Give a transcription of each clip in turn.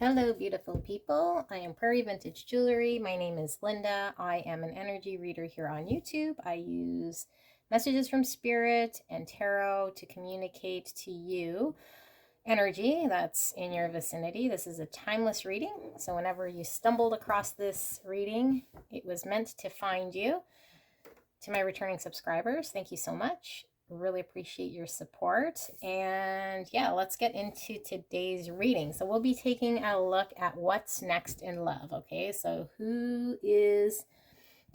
Hello, beautiful people. I am Prairie Vintage Jewelry. My name is Linda. I am an energy reader here on YouTube. I use messages from Spirit and Tarot to communicate to you energy that's in your vicinity. This is a timeless reading. So whenever you stumbled across this reading, it was meant to find you. To my returning subscribers, thank you so much. Really appreciate your support. And yeah, let's get into today's reading. So we'll be taking a look at what's next in love. Okay, so who is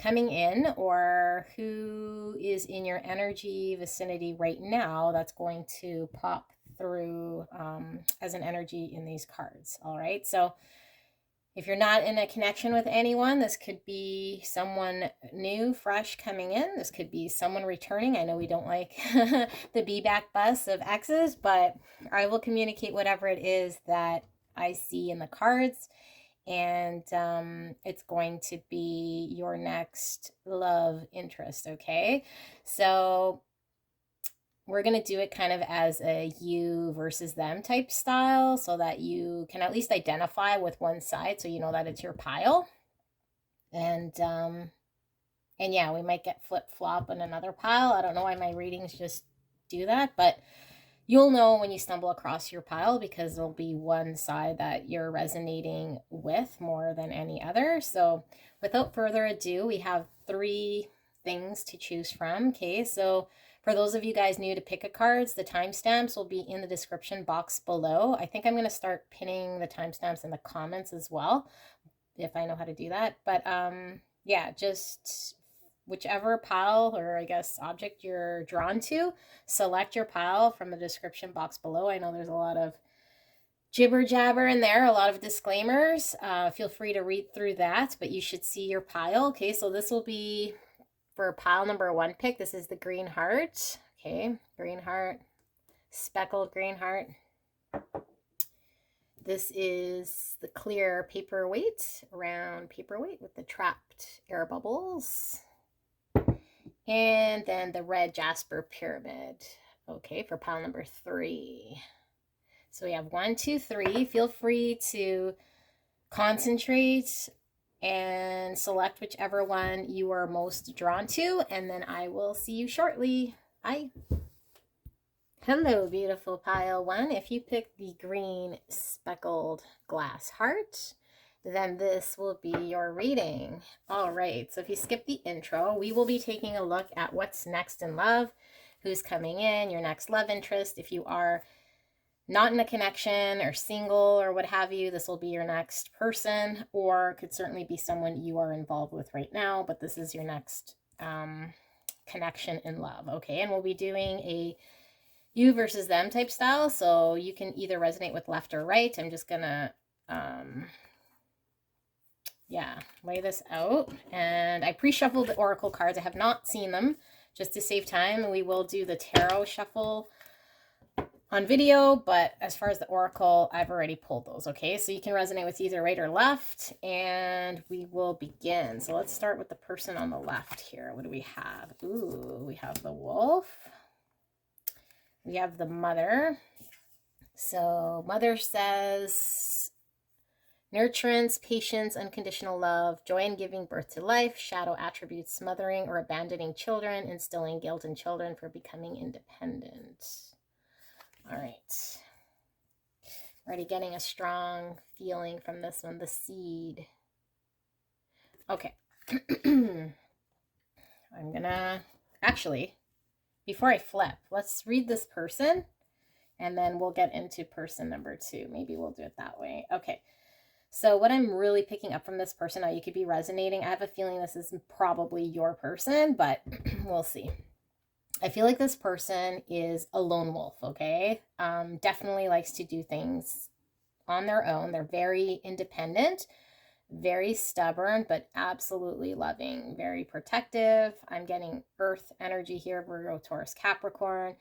coming in or who is in your energy vicinity right now that's going to pop through as an energy in these cards. All right, so if you're not in a connection with anyone, this could be someone new, fresh coming in. This could be someone returning. I know we don't like the be back bus of exes, but I will communicate whatever it is that I see in the cards. And it's going to be your next love interest, okay? So we're going to do it kind of as a you versus them type style so that you can at least identify with one side so you know that it's your pile. And yeah, we might get flip-flop in another pile. I don't know why my readings just do that, but you'll know when you stumble across your pile because there'll be one side that you're resonating with more than any other. So without further ado, we have 3 things to choose from. Okay, so for those of you guys new to pick a cards, the timestamps will be in the description box below. I think I'm going to start pinning the timestamps in the comments as well, if I know how to do that. But yeah, just whichever pile or I guess object you're drawn to, select your pile from the description box below. I know there's a lot of jibber jabber in there, a lot of disclaimers. Feel free to read through that, but you should see your pile. Okay, so this will be for pile number 1 pick. This is the green heart. Okay, green heart, speckled green heart. This is the clear paperweight, round paperweight with the trapped air bubbles. And then the red jasper pyramid. Okay, for pile number 3. So we have 1, 2, 3. Feel free to concentrate and select whichever one you are most drawn to, and then I will see you shortly. Bye. Hello, beautiful pile 1. If you pick the green speckled glass heart, then this will be your reading. All right, so if you skip the intro, we will be taking a look at what's next in love, who's coming in, your next love interest. If you are not in a connection or single or what have you, this will be your next person, or could certainly be someone you are involved with right now, but this is your next connection in love. Okay, and we'll be doing a you versus them type style, so you can either resonate with left or right. I'm just gonna yeah, lay this out. And I pre-shuffled the oracle cards. I have not seen them, just to save time. We will do the tarot shuffle on video, but as far as the oracle, I've already pulled those. Okay, so you can resonate with either right or left, and we will begin. So let's start with the person on the left here. What do we have? Ooh, we have the wolf. We have the mother. So mother says nurturance, patience, unconditional love, joy in giving birth to life, shadow attributes, smothering or abandoning children, instilling guilt in children for becoming independent. All right. Already getting a strong feeling from this one, the seed. Okay. I'm gonna, actually, before I flip, let's read this person and then we'll get into person number 2. Maybe we'll do it that way. Okay. So what I'm really picking up from this person, now you could be resonating. I have a feeling this is probably your person, but we'll see. I feel like this person is a lone wolf, okay? Definitely likes to do things on their own. They're very independent, very stubborn, but absolutely loving, very protective. I'm getting earth energy here, Virgo, Taurus, Capricorn.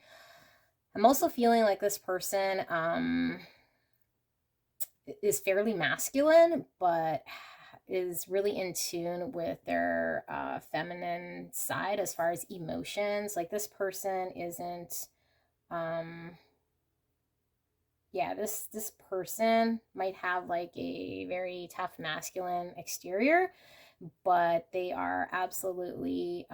I'm also feeling like this person is fairly masculine, but is really in tune with their feminine side as far as emotions. Like this person isn't yeah, this person might have like a very tough masculine exterior, but they are absolutely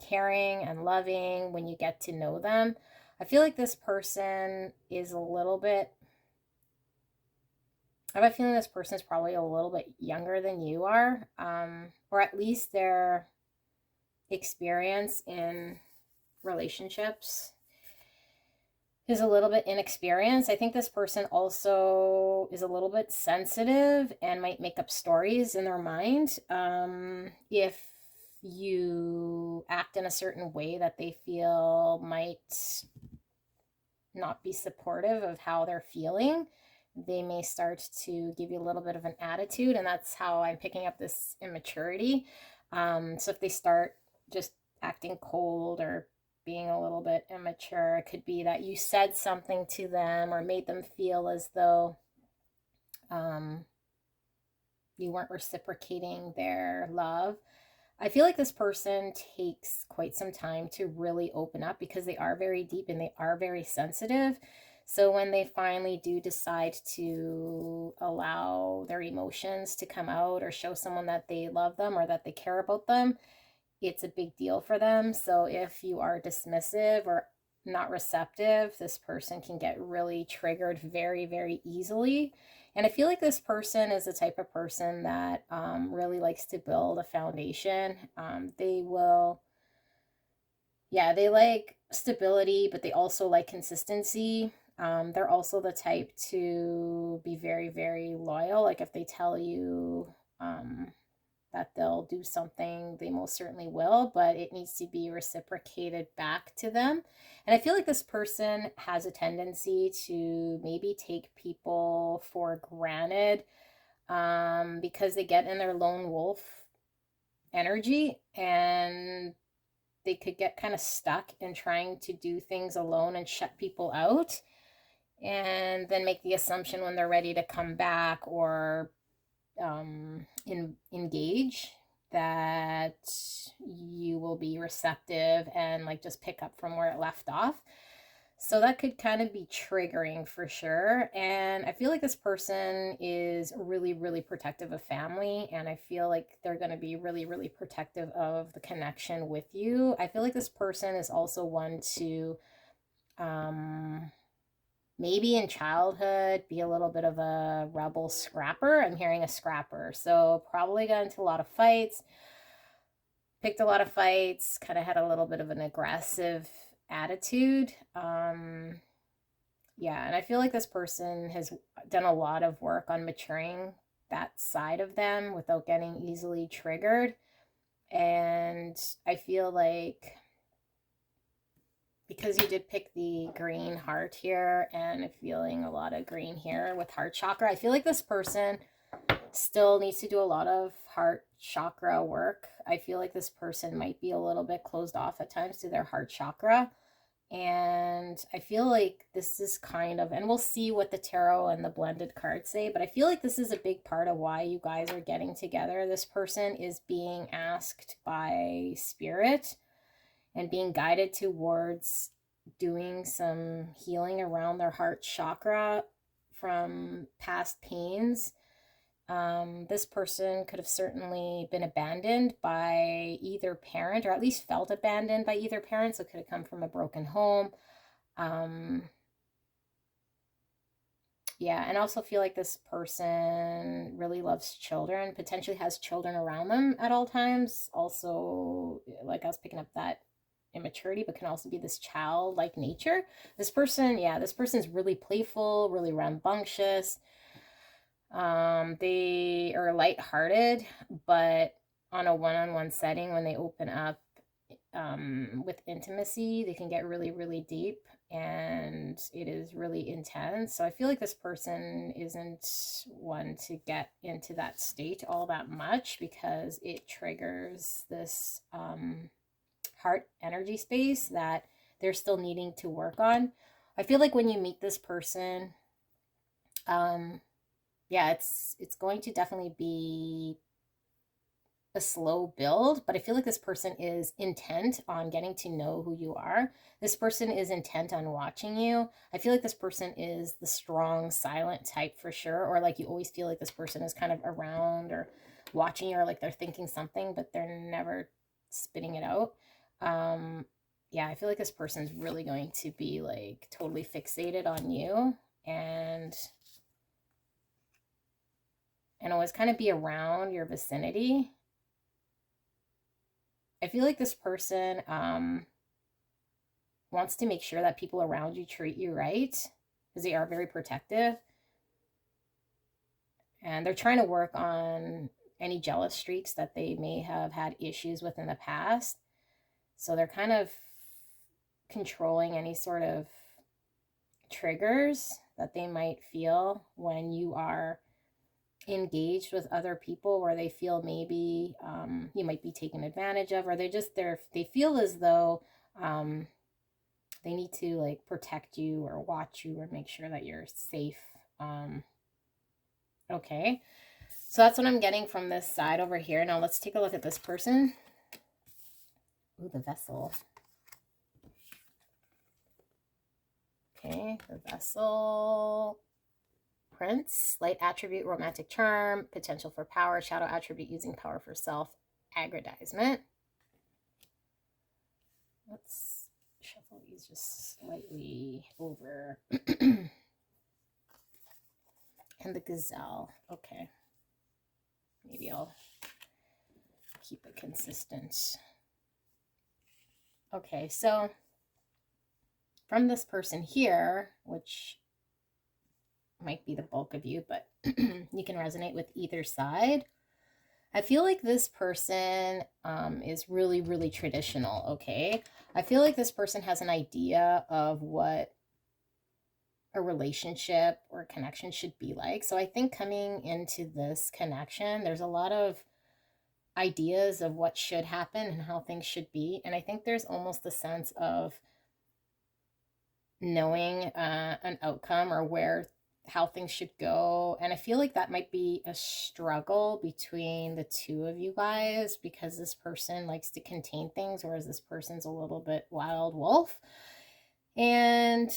caring and loving when you get to know them. I feel like this person is a little bit, I have a feeling this person is probably a little bit younger than you are, or at least their experience in relationships is a little bit inexperienced. I think this person also is a little bit sensitive and might make up stories in their mind. If you act in a certain way that they feel might not be supportive of how they're feeling, they may start to give you a little bit of an attitude, and that's how I'm picking up this immaturity. So if they start just acting cold or being a little bit immature, it could be that you said something to them or made them feel as though you weren't reciprocating their love. I feel like this person takes quite some time to really open up because they are very deep and they are very sensitive. So when they finally do decide to allow their emotions to come out or show someone that they love them or that they care about them, it's a big deal for them. So if you are dismissive or not receptive, this person can get really triggered very, very easily. And I feel like this person is the type of person that really likes to build a foundation. They will, yeah, they like stability, but they also like consistency. They're also the type to be very, very loyal. Like if they tell you that they'll do something, they most certainly will, but it needs to be reciprocated back to them. And I feel like this person has a tendency to maybe take people for granted because they get in their lone wolf energy and they could get kind of stuck in trying to do things alone and shut people out and then make the assumption when they're ready to come back or engage that you will be receptive and like just pick up from where it left off. So that could kind of be triggering for sure. And I feel like this person is really, really protective of family. And I feel like they're going to be really, really protective of the connection with you. I feel like this person is also one to maybe in childhood be a little bit of a rebel scrapper. I'm hearing a scrapper. So probably got into a lot of fights, picked a lot of fights, kind of had a little bit of an aggressive attitude. Yeah, and I feel like this person has done a lot of work on maturing that side of them without getting easily triggered. And I feel like because you did pick the green heart here and feeling a lot of green here with heart chakra, I feel like this person still needs to do a lot of heart chakra work. I feel like this person might be a little bit closed off at times to their heart chakra. And I feel like this is kind of, and we'll see what the tarot and the blended cards say, but I feel like this is a big part of why you guys are getting together. This person is being asked by spirit and being guided towards doing some healing around their heart chakra from past pains. This person could have certainly been abandoned by either parent, or at least felt abandoned by either parent. So it could have come from a broken home. Yeah, and I also feel like this person really loves children, potentially has children around them at all times. Also, like I was picking up that immaturity, but can also be this childlike nature. This person, yeah, this person's really playful, really rambunctious. They are lighthearted, but on a one-on-one setting, when they open up with intimacy, they can get really, really deep and it is really intense. So I feel like this person isn't one to get into that state all that much because it triggers this heart energy space that they're still needing to work on. I feel like when you meet this person, yeah, it's going to definitely be a slow build, but I feel like this person is intent on getting to know who you are. This person is intent on watching you. I feel like this person is the strong, silent type for sure, or like you always feel like this person is kind of around or watching you, or like they're thinking something, but they're never spitting it out. Yeah, I feel like this person's really going to be like totally fixated on you and always kind of be around your vicinity. I feel like this person wants to make sure that people around you treat you right because they are very protective. And they're trying to work on any jealous streaks that they may have had issues with in the past. So they're kind of controlling any sort of triggers that they might feel when you are engaged with other people, where they feel maybe you might be taken advantage of, or they feel as though they need to like protect you or watch you or make sure that you're safe. Okay, so that's what I'm getting from this side over here. Now let's take a look at this person. Ooh, the vessel. Okay, the vessel. Prince, light attribute, romantic charm, potential for power, shadow attribute, using power for self-aggrandizement. Let's shuffle these just slightly over. And the gazelle. Okay. Maybe I'll keep it consistent. Okay, so from this person here, which might be the bulk of you, but you can resonate with either side. I feel like this person is really, really traditional, okay? I feel like this person has an idea of what a relationship or a connection should be like. So I think coming into this connection, there's a lot of ideas of what should happen and how things should be. And I think there's almost a sense of knowing an outcome or how things should go. And I feel like that might be a struggle between the two of you guys, because this person likes to contain things, whereas this person's a little bit wild wolf. And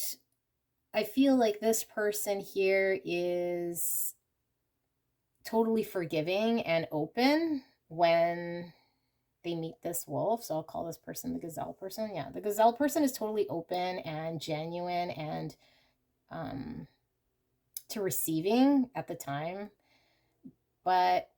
I feel like this person here is totally forgiving and open when they meet this wolf. So I'll call this person the gazelle person. Yeah, the gazelle person is totally open and genuine and to receiving at the time. But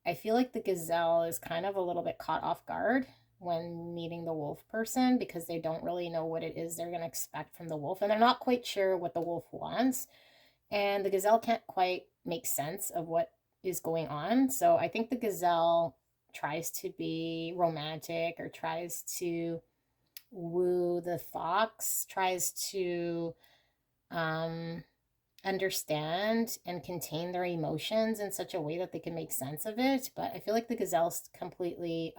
I feel like the gazelle is kind of a little bit caught off guard when meeting the wolf person, because they don't really know what it is they're going to expect from the wolf, and they're not quite sure what the wolf wants, and the gazelle can't quite make sense of what is going on. So I think the gazelle tries to be romantic, or tries to woo the fox, tries to understand and contain their emotions in such a way that they can make sense of it. But I feel like the gazelle's completely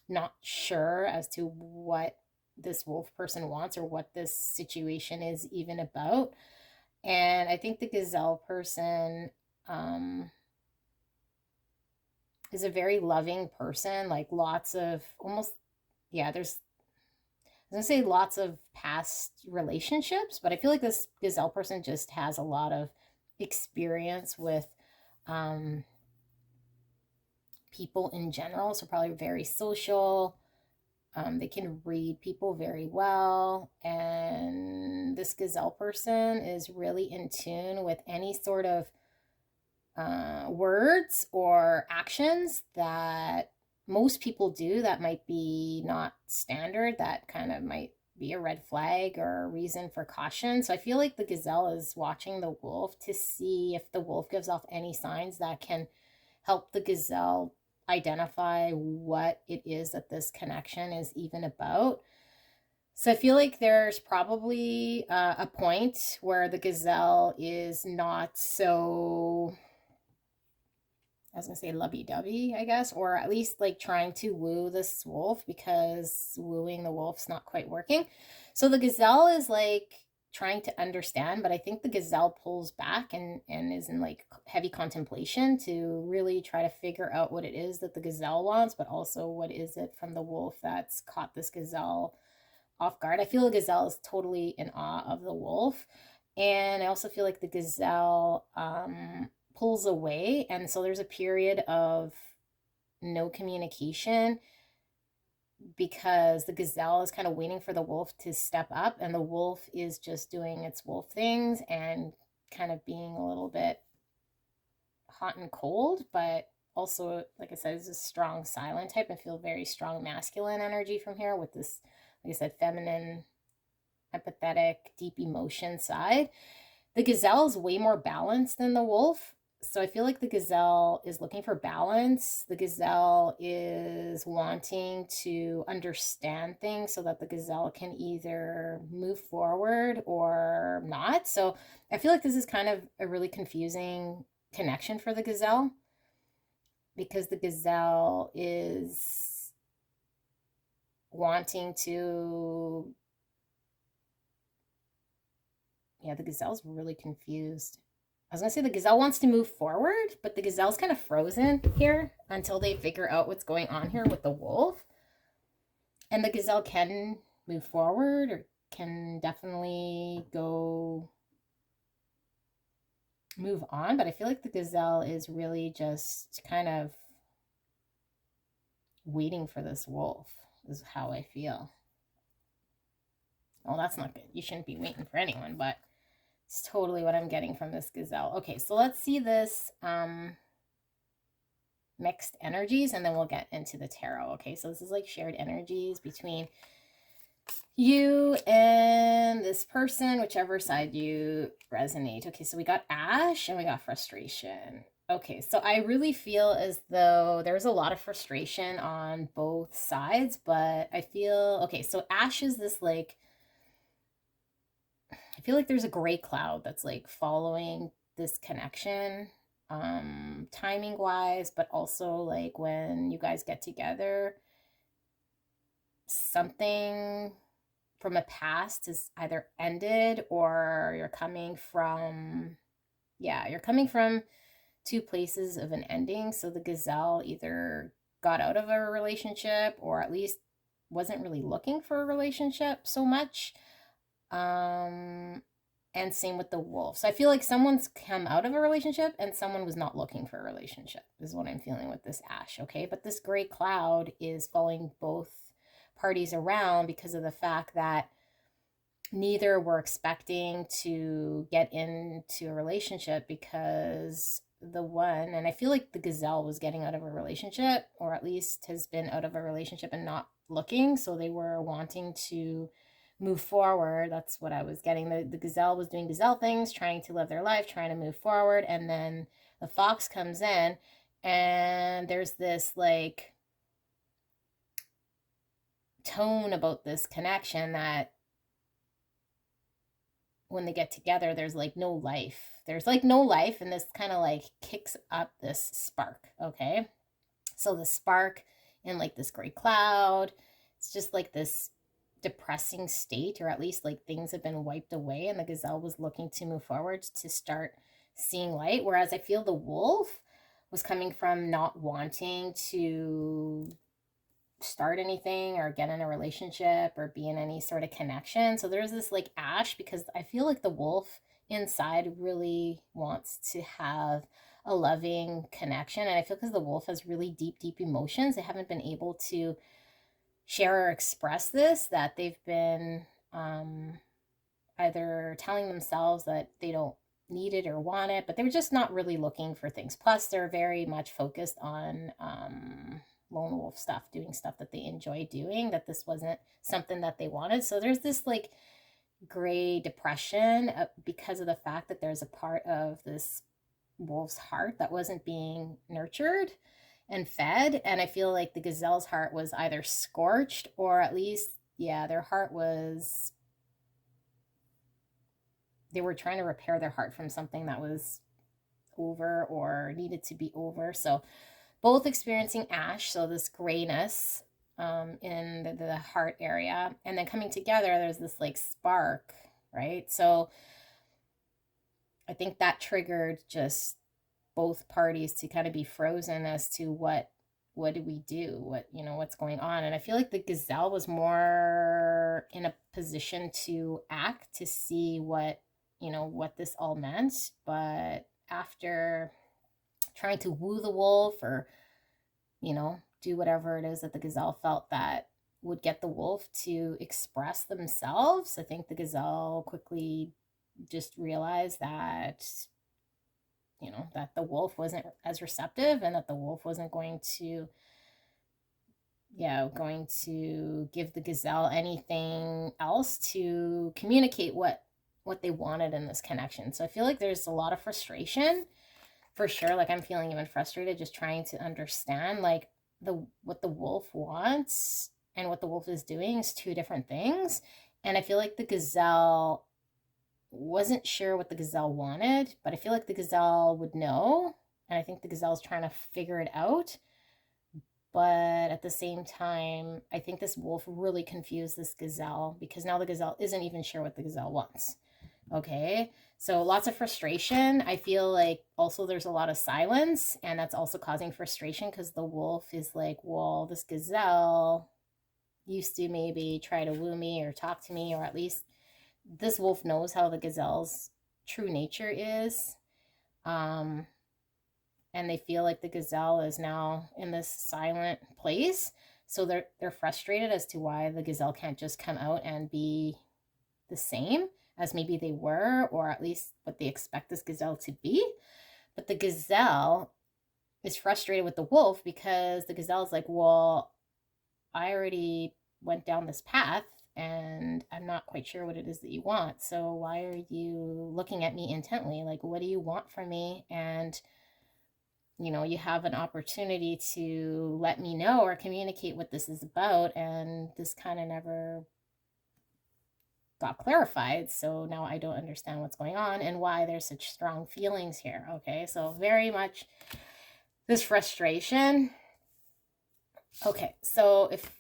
not sure as to what this wolf person wants or what this situation is even about. And I think the gazelle person is a very loving person, like lots of there's I was gonna say lots of past relationships, but I feel like this gazelle person just has a lot of experience with people in general. So probably very social. They can read people very well. And this gazelle person is really in tune with any sort of words or actions that most people do that might be not standard, that kind of might be a red flag or a reason for caution. So I feel like the gazelle is watching the wolf to see if the wolf gives off any signs that can help the gazelle identify what it is that this connection is even about. So I feel like there's probably a point where the gazelle is not so, I was gonna say lovey-dovey, I guess, or at least like trying to woo this wolf, because wooing the wolf's not quite working. So the gazelle is like trying to understand, but I think the gazelle pulls back and is in like heavy contemplation to really try to figure out what it is that the gazelle wants, but also what is it from the wolf that's caught this gazelle off guard. I feel the gazelle is totally in awe of the wolf. And I also feel like the gazelle pulls away. And so there's a period of no communication because the gazelle is kind of waiting for the wolf to step up, and the wolf is just doing its wolf things and kind of being a little bit hot and cold, but also, like I said, is a strong silent type. I feel very strong masculine energy from here with this, like I said, feminine, empathetic, deep emotion side. The gazelle is way more balanced than the wolf. So I feel like the gazelle is looking for balance. The gazelle is wanting to understand things so that the gazelle can either move forward or not. So I feel like this is kind of a really confusing connection for the gazelle, because the gazelle is wanting to, yeah, the gazelle's really confused. I was going to say the gazelle wants to move forward, but the gazelle's kind of frozen here until they figure out what's going on here with the wolf. And the gazelle can move forward, or can definitely go move on, but I feel like the gazelle is really just kind of waiting for this wolf, is how I feel. Well, that's not good. You shouldn't be waiting for anyone, but it's totally what I'm getting from this gazelle. Okay, so let's see this mixed energies, and then we'll get into the tarot. Okay, so this is like shared energies between you and this person, whichever side you resonate. Okay, so we got ash and we got frustration. Okay, so I really feel as though there's a lot of frustration on both sides, but I feel, okay, so ash is this like, I feel like there's a gray cloud that's like following this connection, timing wise, but also like when you guys get together, something from a past is either ended, or you're coming from, yeah, you're coming from two places of an ending. So the gazelle either got out of a relationship, or at least wasn't really looking for a relationship so much. And same with the wolf. So I feel like someone's come out of a relationship and someone was not looking for a relationship, is what I'm feeling with this ash. Okay, but this gray cloud is following both parties around because of the fact that neither were expecting to get into a relationship, because the one, and I feel like the gazelle was getting out of a relationship, or at least has been out of a relationship and not looking, so they were wanting to move forward. That's what I was getting. The gazelle was doing gazelle things, trying to live their life, trying to move forward, and then the fox comes in, and there's this like tone about this connection that when they get together, there's like no life. There's like no life, and this kind of like kicks up this spark, okay? So the spark in like this gray cloud, it's just like this depressing state, or at least like things have been wiped away, and the gazelle was looking to move forward to start seeing light. Whereas I feel the wolf was coming from not wanting to start anything or get in a relationship or be in any sort of connection. So there's this like ash, because I feel like the wolf inside really wants to have a loving connection. And I feel because the wolf has really deep, deep emotions, they haven't been able to share or express this, that they've been either telling themselves that they don't need it or want it, but they're just not really looking for things. Plus, they're very much focused on lone wolf stuff, doing stuff that they enjoy doing, that this wasn't something that they wanted. So there's this like gray depression because of the fact that there's a part of this wolf's heart that wasn't being nurtured and fed. And I feel like the gazelle's heart was either scorched, or at least, yeah, their heart was, they were trying to repair their heart from something that was over or needed to be over. So both experiencing ash, so this grayness in the heart area, and then coming together, there's this like spark, right? So I think that triggered just both parties to kind of be frozen as to what do we do, what's going on. And I feel like the gazelle was more in a position to act, to see what this all meant. But after trying to woo the wolf, or do whatever it is that the gazelle felt that would get the wolf to express themselves, I think the gazelle quickly just realized that that the wolf wasn't as receptive, and that the wolf wasn't going to give the gazelle anything else to communicate what they wanted in this connection. So I feel like there's a lot of frustration, for sure. Like, I'm feeling even frustrated just trying to understand, like, what the wolf wants and what the wolf is doing is two different things. And I feel like the gazelle wasn't sure what the gazelle wanted, but I feel like the gazelle would know. And I think the gazelle's trying to figure it out. But at the same time, I think this wolf really confused this gazelle, because now the gazelle isn't even sure what the gazelle wants. Okay, so lots of frustration. I feel like also there's a lot of silence, and that's also causing frustration, because the wolf is like, well, this gazelle used to maybe try to woo me or talk to me, or at least this wolf knows how the gazelle's true nature is. And they feel like the gazelle is now in this silent place. So they're frustrated as to why the gazelle can't just come out and be the same as maybe they were, or at least what they expect this gazelle to be. But the gazelle is frustrated with the wolf, because the gazelle is like, well, I already went down this path, and I'm not quite sure what it is that you want. So why are you looking at me intently? Like, what do you want from me? And you have an opportunity to let me know or communicate what this is about, and this kind of never got clarified. So now I don't understand what's going on and why there's such strong feelings here. Okay, so very much this frustration. Okay, so if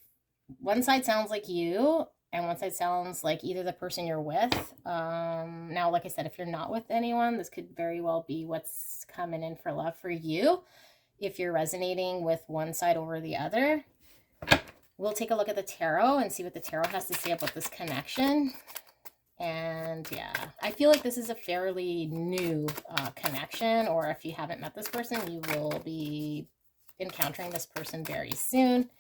one side sounds like you and one side sounds like either the person you're with, now, like I said, if you're not with anyone, this could very well be what's coming in for love for you. If you're resonating with one side over the other, we'll take a look at the tarot and see what the tarot has to say about this connection. And yeah, I feel like this is a fairly new connection, or if you haven't met this person, you will be encountering this person very soon.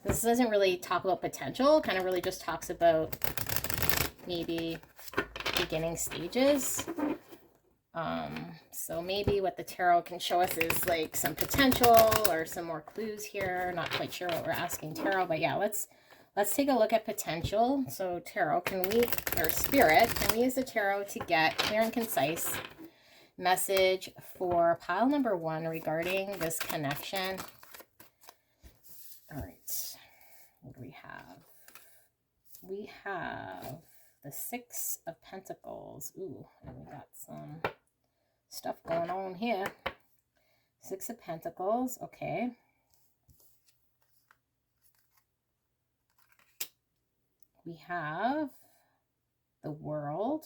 This doesn't really talk about potential, kind of really just talks about maybe beginning stages. So maybe what the tarot can show us is like some potential or some more clues here. Not quite sure what we're asking tarot, but yeah, let's take a look at potential. So tarot, spirit, can we use the tarot to get clear and concise message for pile number 1 regarding this connection? All right, what do we have? We have the 6 of Pentacles. Ooh, and we got some stuff going on here. 6 of Pentacles, okay. We have the World.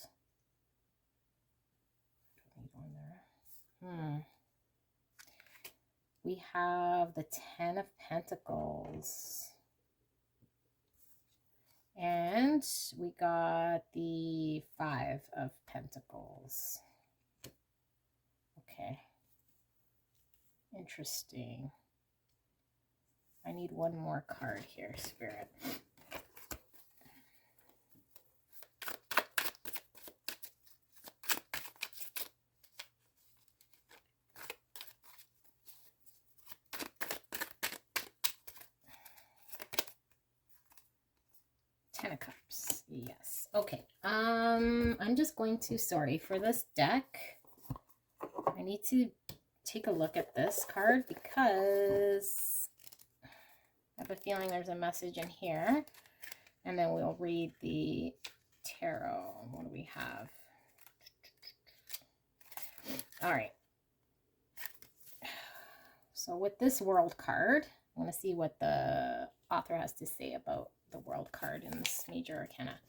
We have the 10 of Pentacles. And we got the 5 of Pentacles. Okay. Interesting. I need one more card here, Spirit. Ten of Cups. Yes. Okay. I'm just going to, sorry for this deck. I need to take a look at this card because I have a feeling there's a message in here. And then we'll read the tarot. What do we have? All right. So with this World card, I want to see what the author has to say about the world card in this major arcana.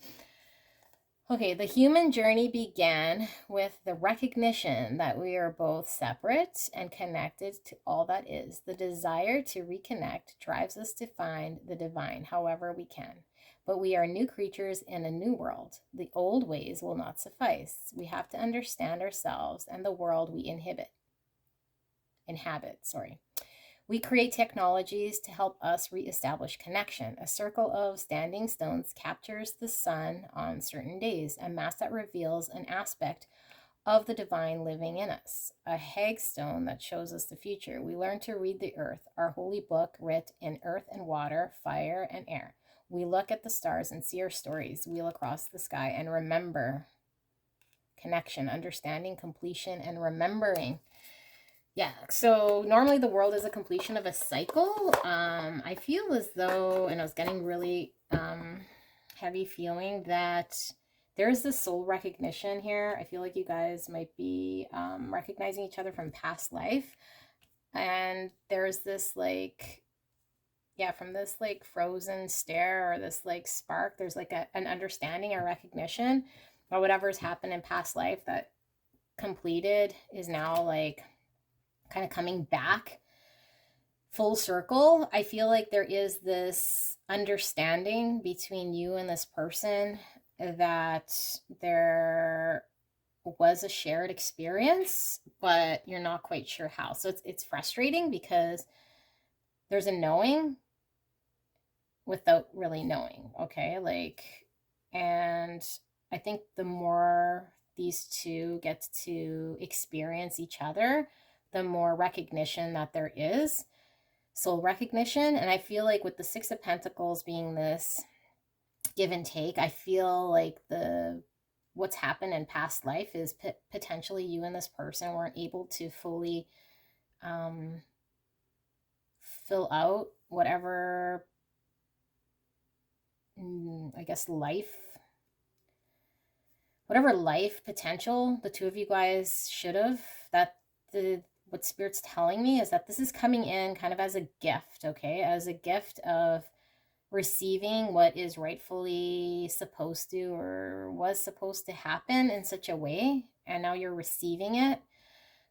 Okay, the human journey began with the recognition that we are both separate and connected to all that is. The desire to reconnect drives us to find the divine however we can. But we are new creatures in a new world. The old ways will not suffice. We have to understand ourselves and the world we inhabit. We create technologies to help us reestablish connection. A circle of standing stones captures the sun on certain days, a mass that reveals an aspect of the divine living in us. A hagstone that shows us the future. We learn to read the earth, our holy book writ in earth and water, fire and air. We look at the stars and see our stories wheel across the sky and remember connection, understanding, completion, and remembering. Yeah, so normally the world is a completion of a cycle. I feel as though, and I was getting really heavy feeling that there's this soul recognition here. I feel like you guys might be recognizing each other from past life. And there's this like, yeah, from this like frozen stare or this like spark, there's like an understanding or recognition or whatever's happened in past life that completed is now like kind of coming back full circle. I feel like there is this understanding between you and this person that there was a shared experience, but you're not quite sure how. So it's frustrating because there's a knowing without really knowing, okay? Like, and I think the more these two get to experience each other, the more recognition that there is, soul recognition. And I feel like with the Six of Pentacles being this give and take, I feel like what's happened in past life is potentially you and this person weren't able to fully fill out whatever, I guess, whatever life potential the two of you guys should have. What Spirit's telling me is that this is coming in kind of as a gift, okay? As a gift of receiving what is rightfully supposed to or was supposed to happen in such a way, and now you're receiving it,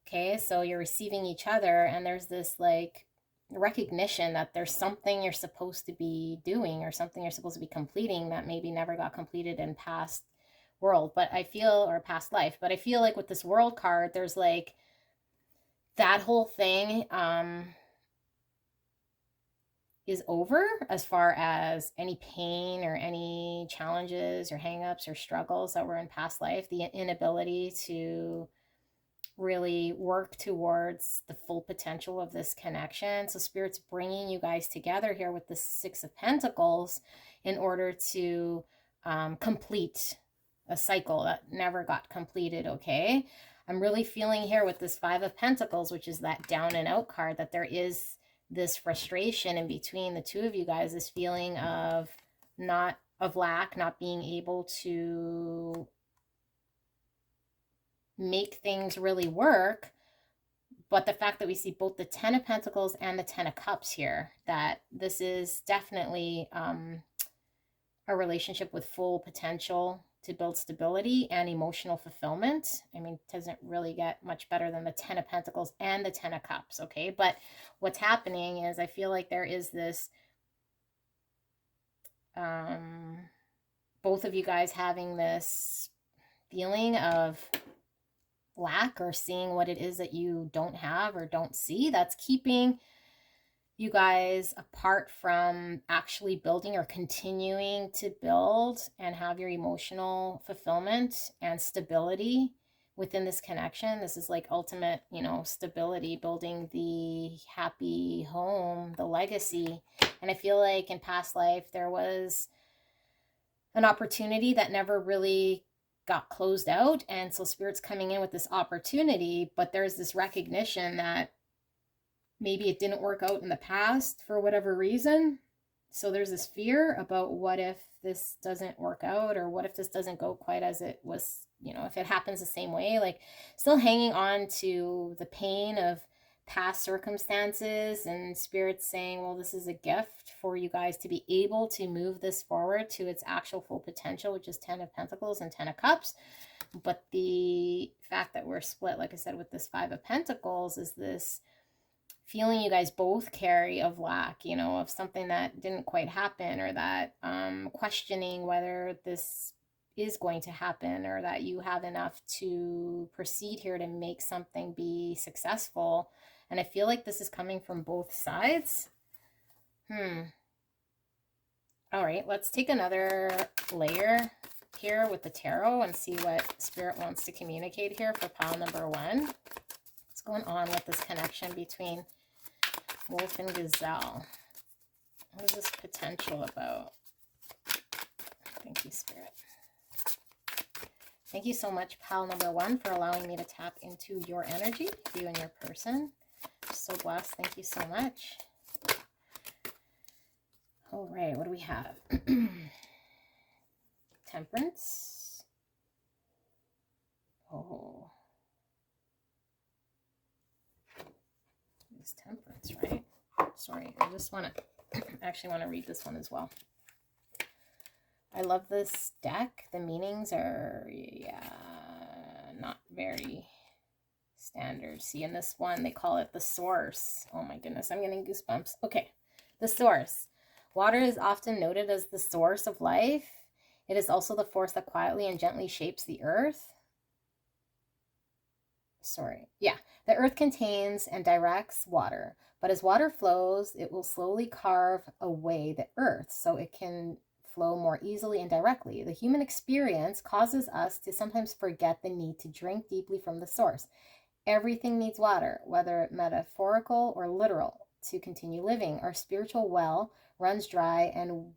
okay? So you're receiving each other, and there's this like recognition that there's something you're supposed to be doing or something you're supposed to be completing that maybe never got completed in past world, but I feel, or past life, but I feel like with this world card, there's like that whole thing is over as far as any pain or any challenges or hangups or struggles that were in past life, the inability to really work towards the full potential of this connection. So Spirit's bringing you guys together here with the Six of Pentacles in order to complete a cycle that never got completed, okay? I'm really feeling here with this Five of Pentacles, which is that down and out card, that there is this frustration in between the two of you guys, this feeling of lack, not being able to make things really work. But the fact that we see both the Ten of Pentacles and the Ten of Cups here, that this is definitely a relationship with full potential to build stability and emotional fulfillment. I mean, it doesn't really get much better than the Ten of Pentacles and the Ten of Cups, okay? But what's happening is I feel like there is this, both of you guys having this feeling of lack or seeing what it is that you don't have or don't see, that's keeping you guys apart from actually building or continuing to build and have your emotional fulfillment and stability within this connection. This is like ultimate, you know, stability, building the happy home, the legacy. And I feel like in past life, there was an opportunity that never really got closed out. And so Spirit's coming in with this opportunity, but there's this recognition that maybe it didn't work out in the past for whatever reason. So there's this fear about what if this doesn't work out, or what if this doesn't go quite as it was, you know, if it happens the same way, like still hanging on to the pain of past circumstances, and Spirit's saying, well, this is a gift for you guys to be able to move this forward to its actual full potential, which is 10 of Pentacles and 10 of Cups. But the fact that we're split, like I said, with this 5 of Pentacles, is this feeling you guys both carry of lack, you know, of something that didn't quite happen, or that questioning whether this is going to happen, or that you have enough to proceed here to make something be successful. And I feel like this is coming from both sides. All right, let's take another layer here with the tarot and see what Spirit wants to communicate here for pile number 1. What's going on with this connection between Wolf and Gazelle? What is this potential about? Thank you, Spirit. Thank you so much, pile number 1, for allowing me to tap into your energy, you and your person. I'm so blessed. Thank you so much. All right, what do we have? Temperance. Oh. It's Temperance, right? Sorry, I just want to actually want to read this one as well. I love this deck. The meanings are, yeah, not very standard. See, in this one, they call it the source. Oh my goodness, I'm getting goosebumps. Okay, the source. Water is often noted as the source of life. It is also the force that quietly and gently shapes the earth. Sorry. Yeah, the earth contains and directs water, but as water flows, it will slowly carve away the earth so it can flow more easily and directly. The human experience causes us to sometimes forget the need to drink deeply from the source. Everything needs water, whether metaphorical or literal, to continue living. Our spiritual well runs dry and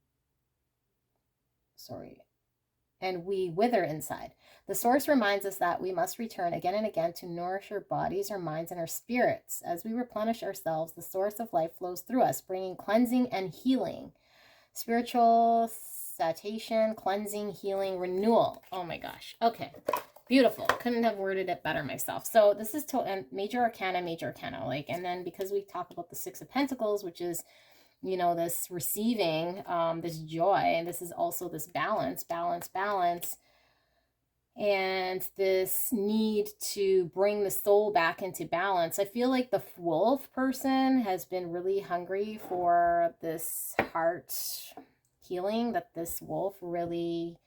we wither inside. The source reminds us that we must return again and again to nourish our bodies, our minds, and our spirits. As we replenish ourselves, the source of life flows through us, bringing cleansing and healing. Spiritual satiation, cleansing, healing, renewal. Oh my gosh. Okay. Beautiful. Couldn't have worded it better myself. So this is major arcana, like, and then because we talk about the 6 of Pentacles, which is, you know, this receiving, this joy, and this is also this balance, and this need to bring the soul back into balance. I feel like the wolf person has been really hungry for this heart healing that this wolf really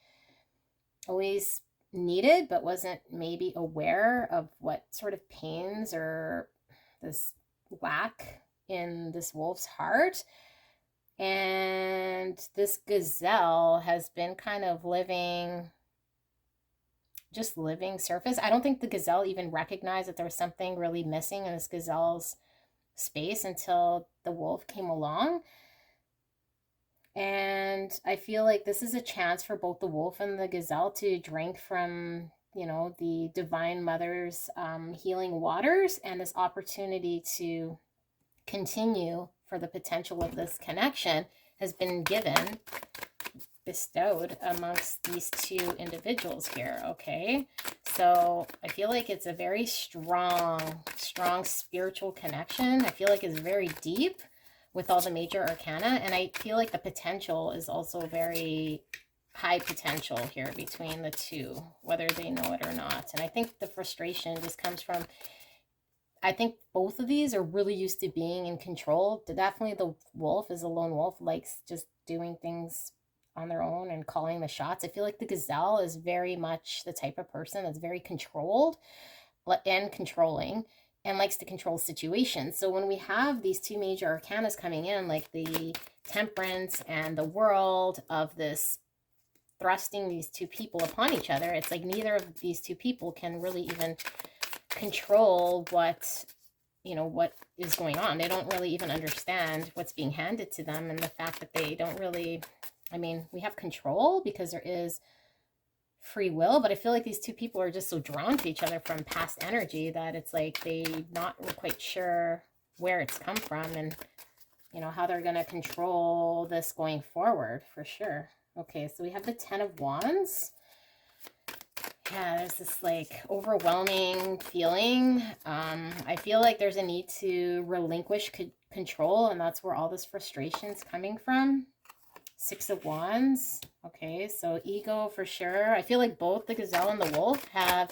always needed, but wasn't maybe aware of what sort of pains or this lack in this wolf's heart. And this gazelle has been kind of living surface. I don't think the gazelle even recognized that there was something really missing in this gazelle's space until the wolf came along. And I feel like this is a chance for both the wolf and the gazelle to drink from, you know, the Divine Mother's healing waters, and this opportunity to continue for the potential of this connection has been bestowed amongst these 2 individuals here. Okay, so I feel like it's a very strong spiritual connection. I feel like it's very deep with all the major arcana, and I feel like the potential is also very high potential here between the 2, whether they know it or not. And I think the frustration just comes from, I think both of these are really used to being in control. Definitely the wolf is a lone wolf, likes just doing things on their own and calling the shots. I feel like the gazelle is very much the type of person that's very controlled and controlling, and likes to control situations. So when we have these 2 major arcanas coming in, like the Temperance and the World, of this thrusting these 2 people upon each other, it's like neither of these 2 people can really even control what, you know, what is going on. They don't really even understand what's being handed to them, and the fact that they don't really, I mean, we have control because there is free will, but I feel like these 2 people are just so drawn to each other from past energy that it's like they not quite sure where it's come from, and, you know, how they're going to control this going forward, for sure. Okay, so we have the 10 of Wands. Yeah, there's this like overwhelming feeling. I feel like there's a need to relinquish control, and that's where all this frustration's coming from. Six of Wands. Okay, so ego for sure. I feel like both the gazelle and the wolf have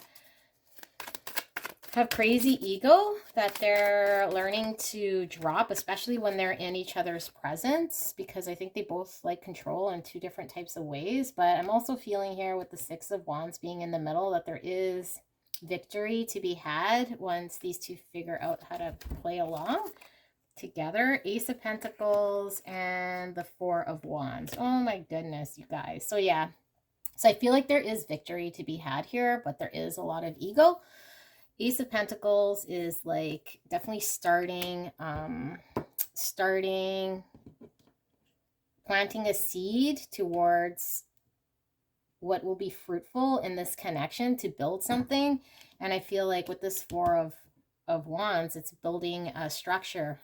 crazy ego that they're learning to drop, especially when they're in each other's presence, because I think they both like control in two different types of ways. But I'm also feeling here with the Six of Wands being in the middle that there is victory to be had once these two figure out how to play along together. Ace of Pentacles and the Four of Wands. Oh my goodness, you guys. So yeah, so I feel like there is victory to be had here, but there is a lot of ego. Ace of Pentacles is like definitely starting planting a seed towards what will be fruitful in this connection to build something. And I feel like with this Four of Wands, it's building a structure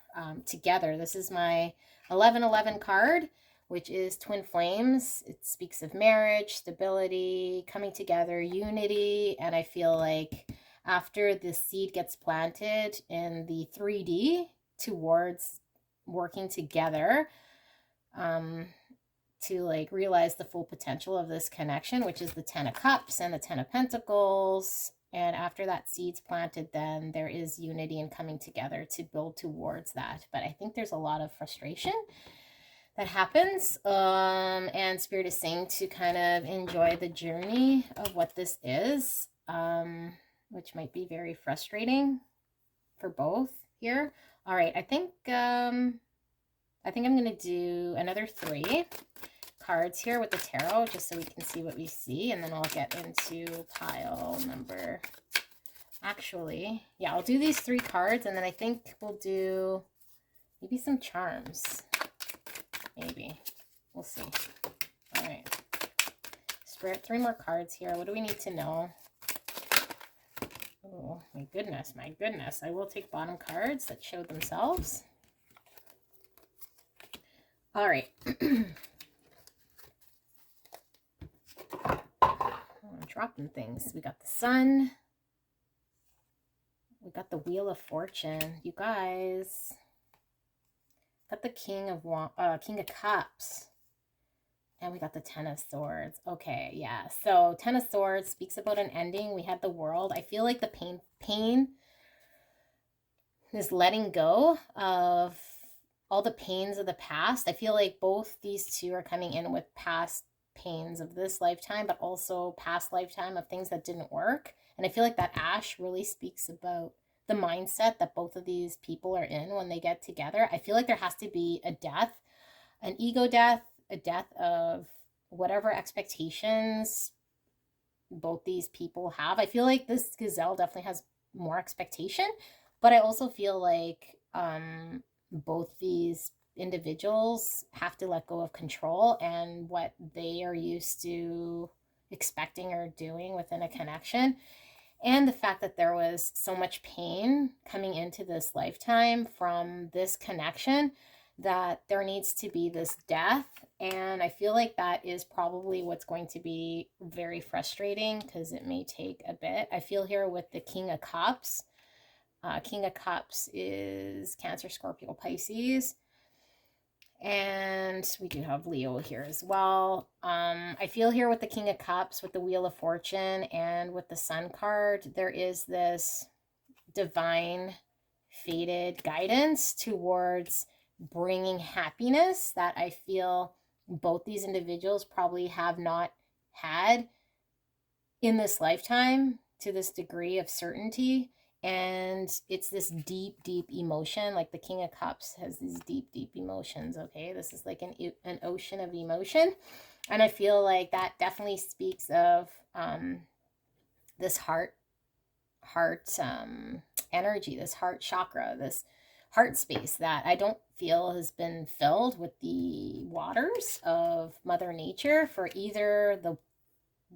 together. This is my 1111 card, which is twin flames. It speaks of marriage, stability, coming together, unity. And I feel like after the seed gets planted in the 3D towards working together, to like realize the full potential of this connection, which is the Ten of Cups and the Ten of Pentacles. And after that seed's planted, then there is unity and coming together to build towards that. But I think there's a lot of frustration that happens. And Spirit is saying to kind of enjoy the journey of what this is, which might be very frustrating for both here. All right, I think I'm going to do another 3 cards here with the tarot, just so we can see what we see, and then I'll get into pile number. Actually, yeah, I'll do these 3 cards, and then I think we'll do maybe some charms. Maybe. We'll see. All right. Spirit, 3 more cards here. What do we need to know? Oh, my goodness, my goodness. I will take bottom cards that show themselves. All right. I'm dropping things. We got the Sun. We got the Wheel of Fortune. You guys. Got the King of Cups. And we got the Ten of Swords. Okay, yeah. So Ten of Swords speaks about an ending. We had the World. I feel like the pain is letting go of all the pains of the past. I feel like both these two are coming in with past pains of this lifetime, but also past lifetime of things that didn't work. And I feel like that Ash really speaks about the mindset that both of these people are in when they get together. I feel like there has to be a death, an ego death, a death of whatever expectations both these people have. I feel like this gazelle definitely has more expectation, but I also feel like both these individuals have to let go of control and what they are used to expecting or doing within a connection. And the fact that there was so much pain coming into this lifetime from this connection, that there needs to be this death. And I feel like that is probably what's going to be very frustrating, because it may take a bit. I feel here with the King of Cups. King of Cups is Cancer, Scorpio, Pisces. And we do have Leo here as well. I feel here with the King of Cups, with the Wheel of Fortune, and with the Sun card, there is this divine fated guidance towards bringing happiness that I feel both these individuals probably have not had in this lifetime to this degree of certainty. And it's this deep, deep emotion. Like the King of Cups has these deep, deep emotions, okay? This is like an ocean of emotion. And I feel like that definitely speaks of this heart energy, this heart chakra, this heart space that I don't feel has been filled with the waters of Mother Nature for either the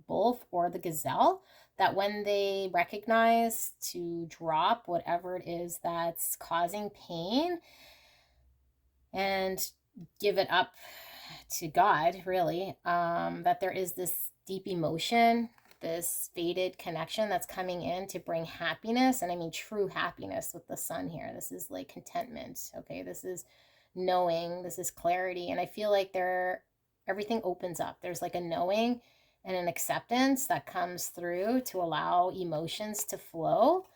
wolf or the gazelle, that when they recognize to drop whatever it is that's causing pain and give it up to God, really, that there is this deep emotion this fated connection that's coming in to bring happiness. And I mean true happiness with the sun here. This is like contentment. Okay, this is knowing, this is clarity. And I feel like everything opens up. There's like a knowing and an acceptance that comes through to allow emotions to flow.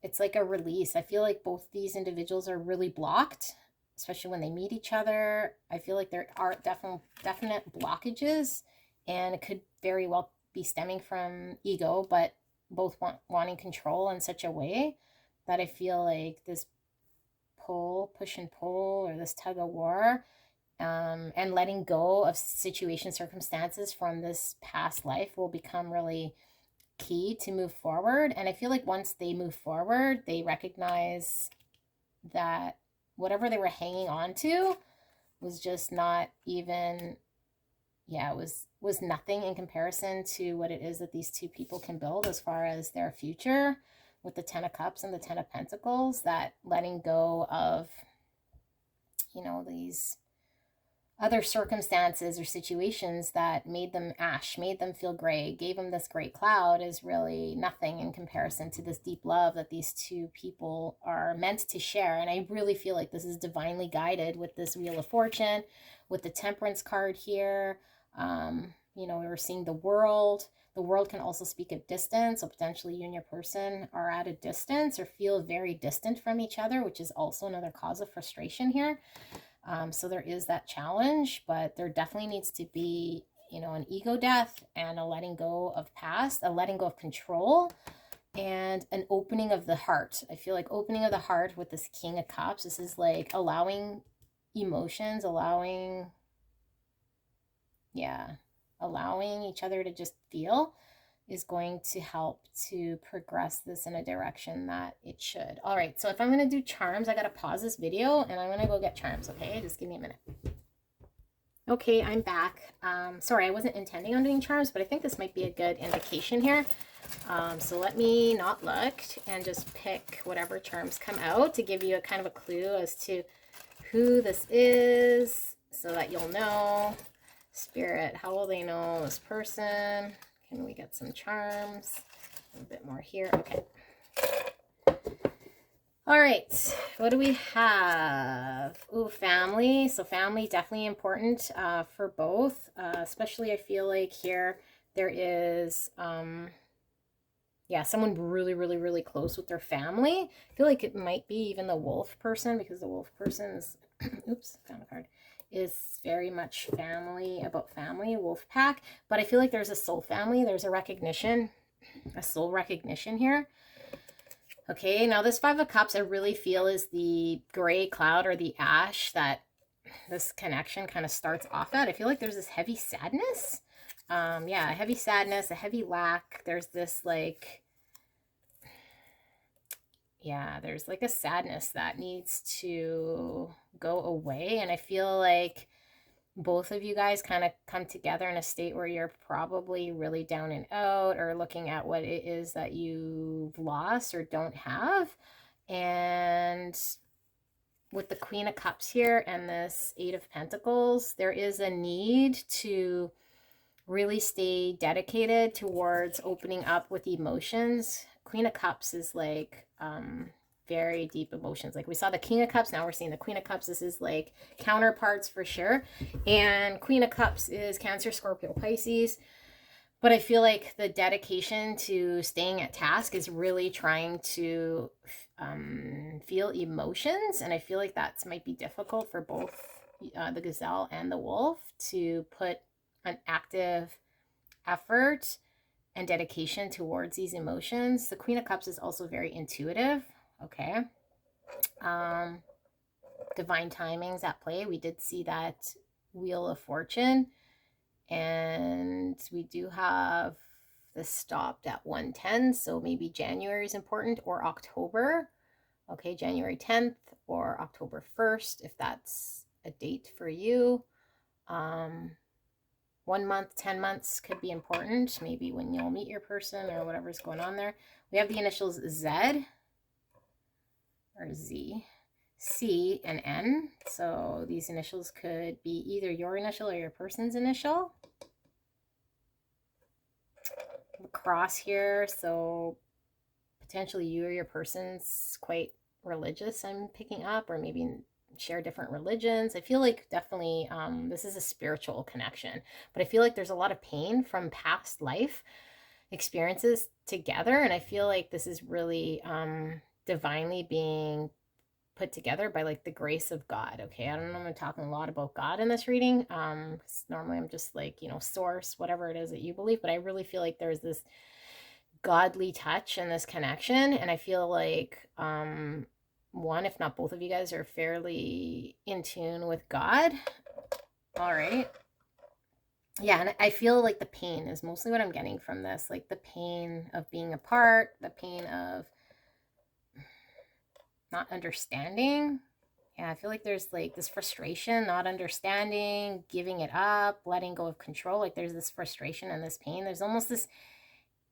It's like a release. I feel like both these individuals are really blocked, especially when they meet each other. I feel like there are definite blockages, and it could very well be stemming from ego, but both wanting control in such a way that I feel like this push and pull, or this tug of war, and letting go of situations, circumstances from this past life will become really key to move forward. And I feel like once they move forward, they recognize that whatever they were hanging on to was just not even, was nothing in comparison to what it is that these two people can build as far as their future with the 10 of Cups and the 10 of Pentacles. That letting go of, these other circumstances or situations that made them ash, made them feel gray, gave them this great cloud, is really nothing in comparison to this deep love that these two people are meant to share. And I really feel like this is divinely guided with this Wheel of Fortune, with the Temperance card here. We were seeing the world. The world can also speak of distance. So potentially you and your person are at a distance or feel very distant from each other, which is also another cause of frustration here. So there is that challenge, but there definitely needs to be, an ego death and a letting go of past, a letting go of control, and an opening of the heart. I feel like opening of the heart with this King of Cups. This is like allowing emotions, allowing each other to just feel, is going to help to progress this in a direction that it should. All right, so if I'm going to do charms, I got to pause this video and I'm going to go get charms, okay? Just give me a minute. Okay, I'm back. Sorry, I wasn't intending on doing charms, but I think this might be a good indication here. So let me not look and just pick whatever charms come out to give you a kind of a clue as to who this is, so that you'll know. Spirit, how will they know this person? Can we get some charms? A bit more here. Okay. All right. What do we have? Ooh, family. So family, definitely important for both. Especially I feel like here there is, someone really, really, really close with their family. I feel like it might be even the wolf person, because the wolf person is, oops, found a card, is very much family, about family, wolf pack. But I feel like there's a soul family. There's a recognition, a soul recognition here. Okay, now this Five of Cups I really feel is the gray cloud or the ash that this connection kind of starts off at. I feel like there's this heavy sadness. A heavy sadness, a heavy lack. There's this like, there's like a sadness that needs to go away. And I feel like both of you guys kind of come together in a state where you're probably really down and out, or looking at what it is that you've lost or don't have. And with the Queen of Cups here and this Eight of Pentacles, there is a need to really stay dedicated towards opening up with emotions. Queen of Cups is like very deep emotions. Like we saw the King of Cups, now we're seeing the Queen of Cups. This is like counterparts for sure. And Queen of Cups is Cancer, Scorpio, Pisces. But I feel like the dedication to staying at task is really trying to feel emotions. And I feel like that might be difficult for both the Gazelle and the Wolf, to put an active effort and dedication towards these emotions. The Queen of Cups is also very intuitive. Okay. Divine timings at play. We did see that Wheel of Fortune, and we do have this stopped at 110, so maybe January is important, or October. Okay, January 10th or October 1st, if that's a date for you. 1 month, 10 months could be important, maybe when you'll meet your person or whatever's going on there. We have the initials Z or Z, C, and N. So these initials could be either your initial or your person's initial. cross here. So potentially you or your person's quite religious, I'm picking up, or maybe share different religions. I feel like definitely this is a spiritual connection, but I feel like there's a lot of pain from past life experiences together. And I feel like this is really divinely being put together by like the grace of God. Okay, I don't know, I'm talking a lot about God in this reading. Normally I'm just like, source, whatever it is that you believe, but I really feel like there's this godly touch in this connection. And I feel like one, if not both of you guys, are fairly in tune with God. All right. Yeah, and I feel like the pain is mostly what I'm getting from this, like the pain of being apart, the pain of not understanding. Yeah, I feel like there's like this frustration, not understanding, giving it up, letting go of control. Like there's this frustration and this pain. There's almost this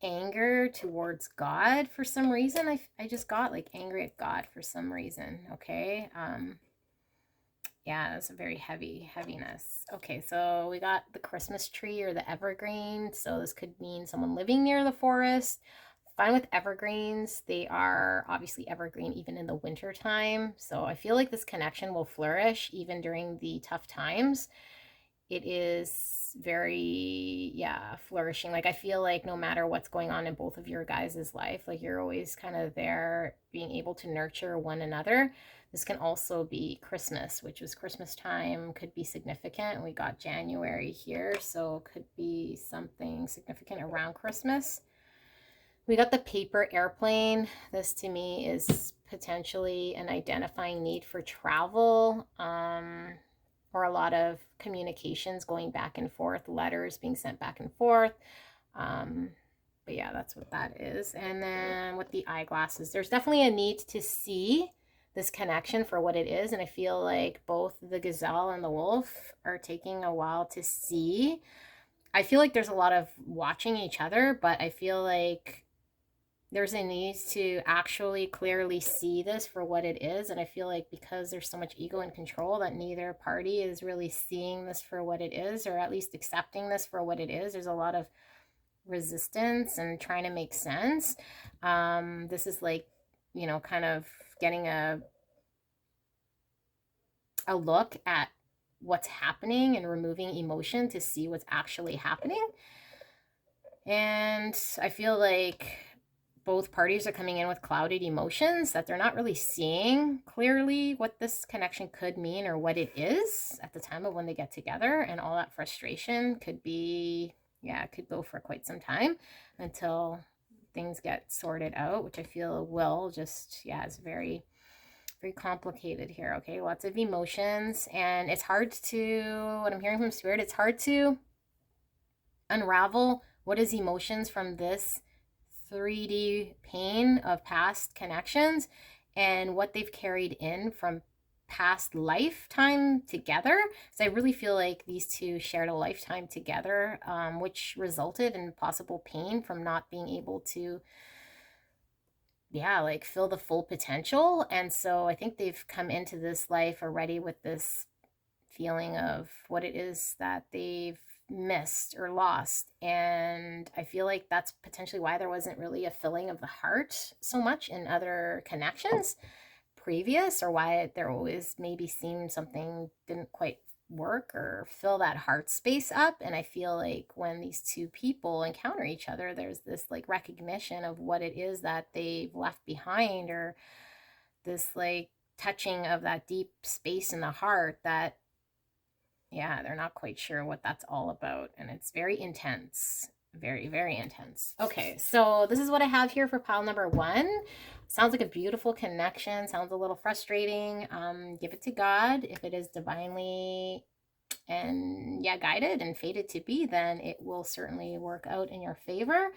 anger towards God for some reason. I just got like angry at God for some reason. Okay. Yeah, that's a very heaviness. Okay, so we got the Christmas tree or the evergreen. So this could mean someone living near the forest. Fine with evergreens. They are obviously evergreen even in the winter time. So I feel like this connection will flourish even during the tough times. It is very, yeah, flourishing. Like I feel like no matter what's going on in both of your guys' life, like you're always kind of there being able to nurture one another. This can also be Christmas, which was Christmas time, could be significant. We got January here, so it could be something significant around Christmas. We got the paper airplane. This to me is potentially an identifying need for travel, or a lot of communications going back and forth, letters being sent back and forth. But yeah, that's what that is. And then with the eyeglasses, there's definitely a need to see this connection for what it is. And I feel like both the gazelle and the wolf are taking a while to see. I feel like there's a lot of watching each other, but I feel like there's a need to actually clearly see this for what it is. And I feel like because there's so much ego and control that neither party is really seeing this for what it is, or at least accepting this for what it is. There's a lot of resistance and trying to make sense. This is like, kind of getting a look at what's happening and removing emotion to see what's actually happening. And I feel like both parties are coming in with clouded emotions, that they're not really seeing clearly what this connection could mean or what it is at the time of when they get together. And all that frustration could be, it could go for quite some time until things get sorted out, which I feel will just, it's very, very complicated here. Okay, lots of emotions. And it's hard to, what I'm hearing from Spirit, it's hard to unravel what is emotions from this 3D pain of past connections and what they've carried in from past lifetime together. So I really feel like these two shared a lifetime together, which resulted in possible pain from not being able to, like fill the full potential. And so I think they've come into this life already with this feeling of what it is that they've missed or lost. And I feel like that's potentially why there wasn't really a filling of the heart so much in other connections previous, or why there always maybe seemed something didn't quite work or fill that heart space up. And I feel like when these two people encounter each other, there's this like recognition of what it is that they've left behind, or this like touching of that deep space in the heart that they're not quite sure what that's all about. And it's very intense, very, very intense. Okay, so this is what I have here for pile number 1. Sounds like a beautiful connection. Sounds a little frustrating. Give it to God. If it is divinely and guided and fated to be, then it will certainly work out in your favor.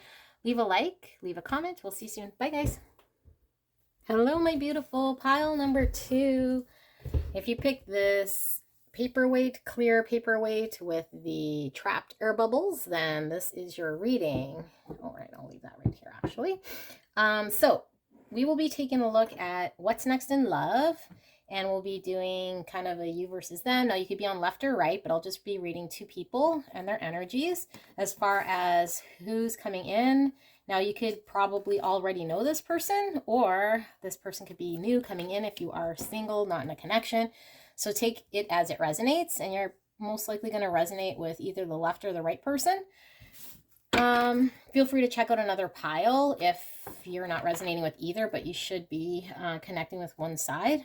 Leave a like, leave a comment. We'll see you soon. Bye, guys. Hello, my beautiful. Pile number 2. If you pick this paperweight, clear paperweight with the trapped air bubbles, then this is your reading. All right, I'll leave that right here actually. So we will be taking a look at what's next in love and we'll be doing kind of a you versus them. Now you could be on left or right, but I'll just be reading two people and their energies as far as who's coming in. Now you could probably already know this person, or this person could be new coming in if you are single, not in a connection. So take it as it resonates, and you're most likely going to resonate with either the left or the right person. Feel free to check out another pile if you're not resonating with either, but you should be connecting with one side.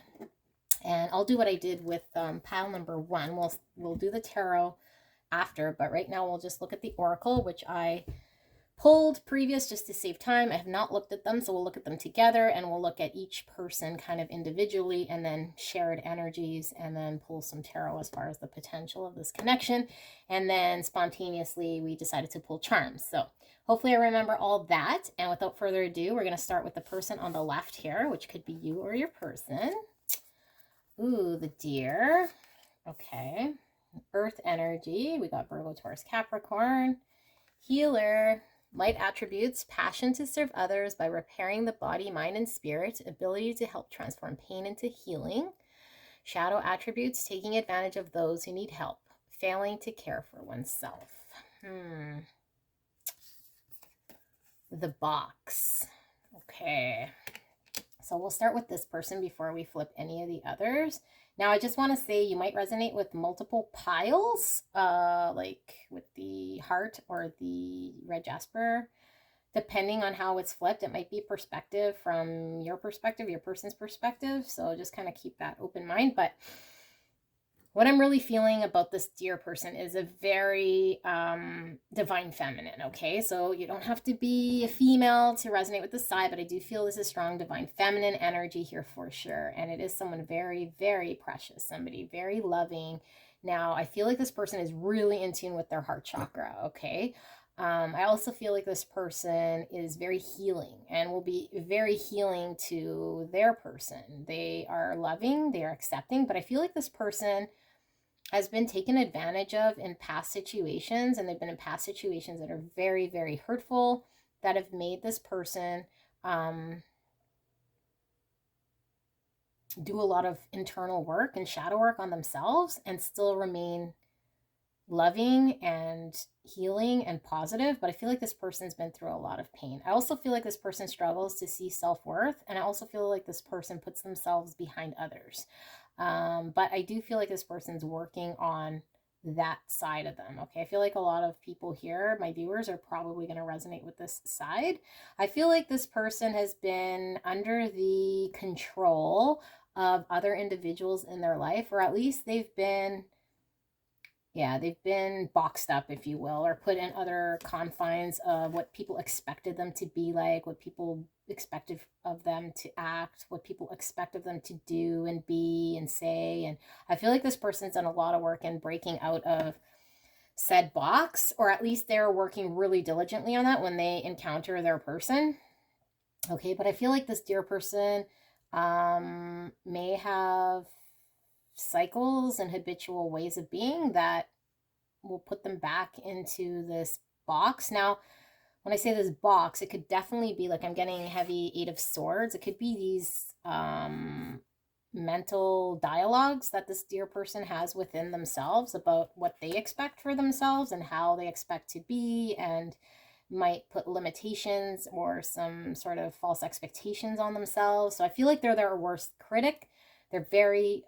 And I'll do what I did with pile number 1. We'll do the tarot after, but right now we'll just look at the oracle, which I pulled previous just to save time. I have not looked at them, so we'll look at them together, and we'll look at each person kind of individually, and then shared energies, and then pull some tarot as far as the potential of this connection. And then spontaneously we decided to pull charms. So hopefully I remember all that. And without further ado, we're going to start with the person on the left here, which could be you or your person. Ooh, the deer. Okay. Earth energy. We got Virgo, Taurus, Capricorn. Healer. Light attributes, passion to serve others by repairing the body, mind, and spirit, ability to help transform pain into healing. Shadow attributes, taking advantage of those who need help, failing to care for oneself. The box. Okay. So we'll start with this person before we flip any of the others. Now, I just want to say you might resonate with multiple piles, like with the heart or the red jasper. Depending on how it's flipped, it might be perspective from your perspective, your person's perspective. So just kind of keep that open mind. But what I'm really feeling about this deer person is a very divine feminine, okay? So you don't have to be a female to resonate with the side, but I do feel this is strong divine feminine energy here for sure. And it is someone very, very precious, somebody very loving. Now, I feel like this person is really in tune with their heart chakra, okay? I also feel like this person is very healing and will be very healing to their person. They are loving, they are accepting, but I feel like this person has been taken advantage of in past situations, and they've been in past situations that are very, very hurtful, that have made this person do a lot of internal work and shadow work on themselves and still remain loving and healing and positive. But I feel like this person's been through a lot of pain. I also feel like this person struggles to see self-worth, and I also feel like this person puts themselves behind others. But I do feel like this person's working on that side of them. Okay, I feel like a lot of people here, my viewers, are probably going to resonate with this side. I feel like this person has been under the control of other individuals in their life, or at least they've been boxed up, if you will, or put in other confines of what people expected them to be like, what people expected of them to act, what people expect of them to do and be and say. And I feel like this person's done a lot of work in breaking out of said box, or at least they're working really diligently on that when they encounter their person. Okay, but I feel like this dear person may have cycles and habitual ways of being that will put them back into this box. Now, when I say this box, it could definitely be like, I'm getting heavy 8 of Swords. It could be these mental dialogues that this dear person has within themselves about what they expect for themselves and how they expect to be, and might put limitations or some sort of false expectations on themselves. So I feel like they're their worst critic. They're very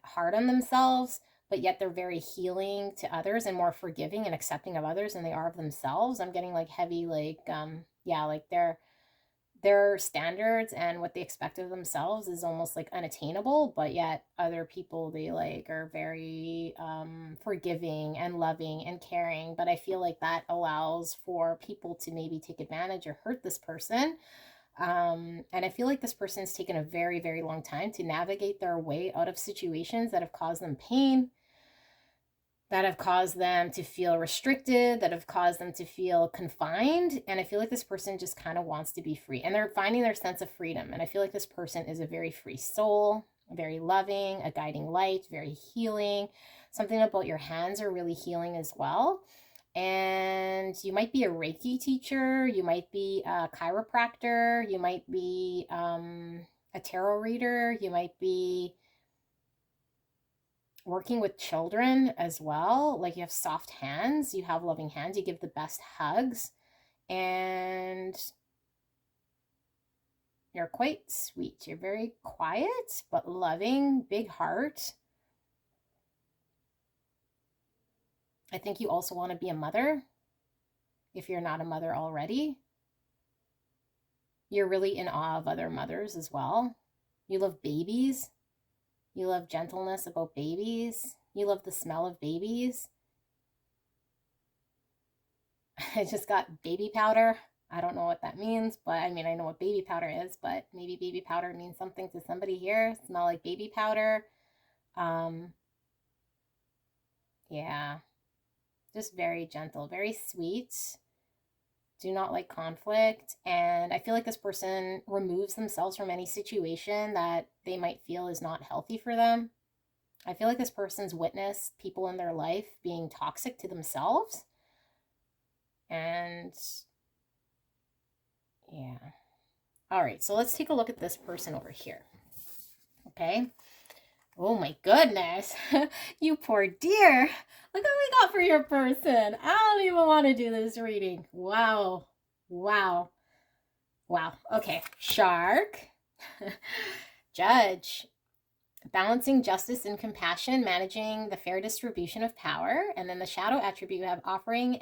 hard on themselves, but yet they're very healing to others and more forgiving and accepting of others than they are of themselves. I'm getting like heavy, like, like their standards and what they expect of themselves is almost like unattainable, but yet other people, they like are very forgiving and loving and caring. But I feel like that allows for people to maybe take advantage or hurt this person. And I feel like this person's taken a very, very long time to navigate their way out of situations that have caused them pain, that have caused them to feel restricted, that have caused them to feel confined. And I feel like this person just kind of wants to be free, and they're finding their sense of freedom. And I feel like this person is a very free soul, very loving, a guiding light, very healing. Something about your hands are really healing as well. And you might be a Reiki teacher, you might be a chiropractor, you might be a tarot reader, you might be working with children as well. Like you have soft hands, you have loving hands, you give the best hugs, and you're quite sweet. You're very quiet but loving, big heart. I think you also want to be a mother if you're not a mother already. You're really in awe of other mothers as well. You love babies. You love gentleness about babies. You love the smell of babies. I just got baby powder. I don't know what that means, but I mean, I know what baby powder is, but maybe baby powder means something to somebody here. Smell like baby powder. Yeah, just very gentle, very sweet. Do not like conflict. And I feel like this person removes themselves from any situation that they might feel is not healthy for them. I feel like this person's witnessed people in their life being toxic to themselves. And yeah. All right, so let's take a look at this person over here. Okay. Oh my goodness. You poor dear. Look what we got for your person. I don't even want to do this reading. Wow. Wow. Wow. Okay. Shark. Judge. Balancing justice and compassion, managing the fair distribution of power. And then the shadow attribute, you have offering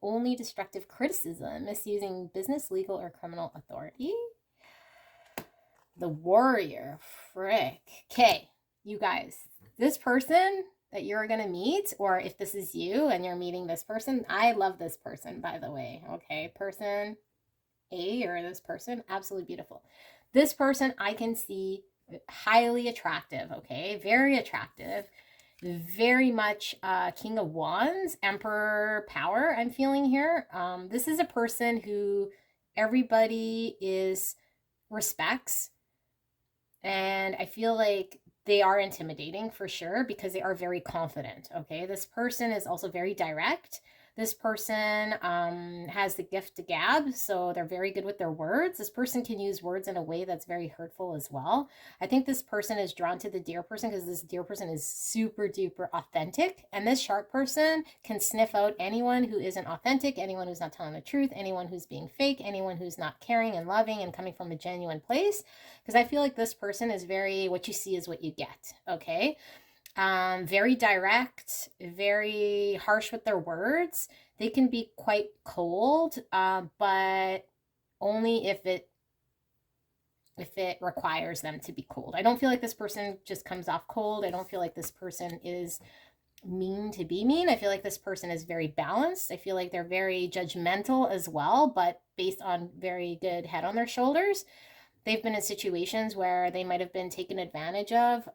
only destructive criticism, misusing business, legal, or criminal authority. The warrior. Frick. Okay, you guys, this person that you're going to meet, or if this is you and you're meeting this person, I love this person, by the way. Okay, person A, or this person, absolutely beautiful. This person I can see highly attractive, okay? Very attractive. Very much King of Wands, Emperor power I'm feeling here. This is a person who everybody respects. And I feel like they are intimidating for sure because they are very confident, okay? This person is also very direct. This person has the gift to gab, so they're very good with their words. This person can use words in a way that's very hurtful as well. I think this person is drawn to the deer person because this deer person is super duper authentic. And this shark person can sniff out anyone who isn't authentic, anyone who's not telling the truth, anyone who's being fake, anyone who's not caring and loving and coming from a genuine place. Because I feel like this person is very, what you see is what you get, okay? Very direct, very harsh with their words. They can be quite cold, but only if it requires them to be cold. I don't feel like this person just comes off cold. I don't feel like this person is mean to be mean. I feel like this person is very balanced. I feel like they're very judgmental as well, but based on very good head on their shoulders. They've been in situations where they might have been taken advantage of,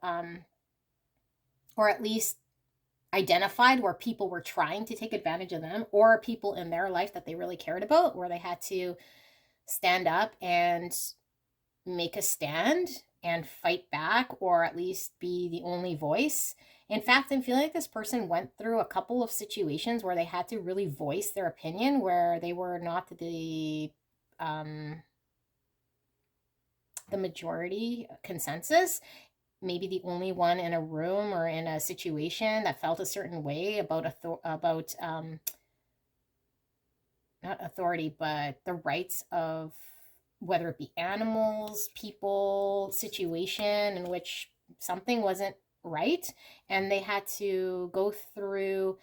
or at least identified where people were trying to take advantage of them, or people in their life that they really cared about, where they had to stand up and make a stand and fight back, or at least be the only voice. In fact, I'm feeling like this person went through a couple of situations where they had to really voice their opinion, where they were not the majority consensus, maybe the only one in a room or in a situation that felt a certain way about not authority, but the rights of whether it be animals, people, situation in which something wasn't right, and they had to go through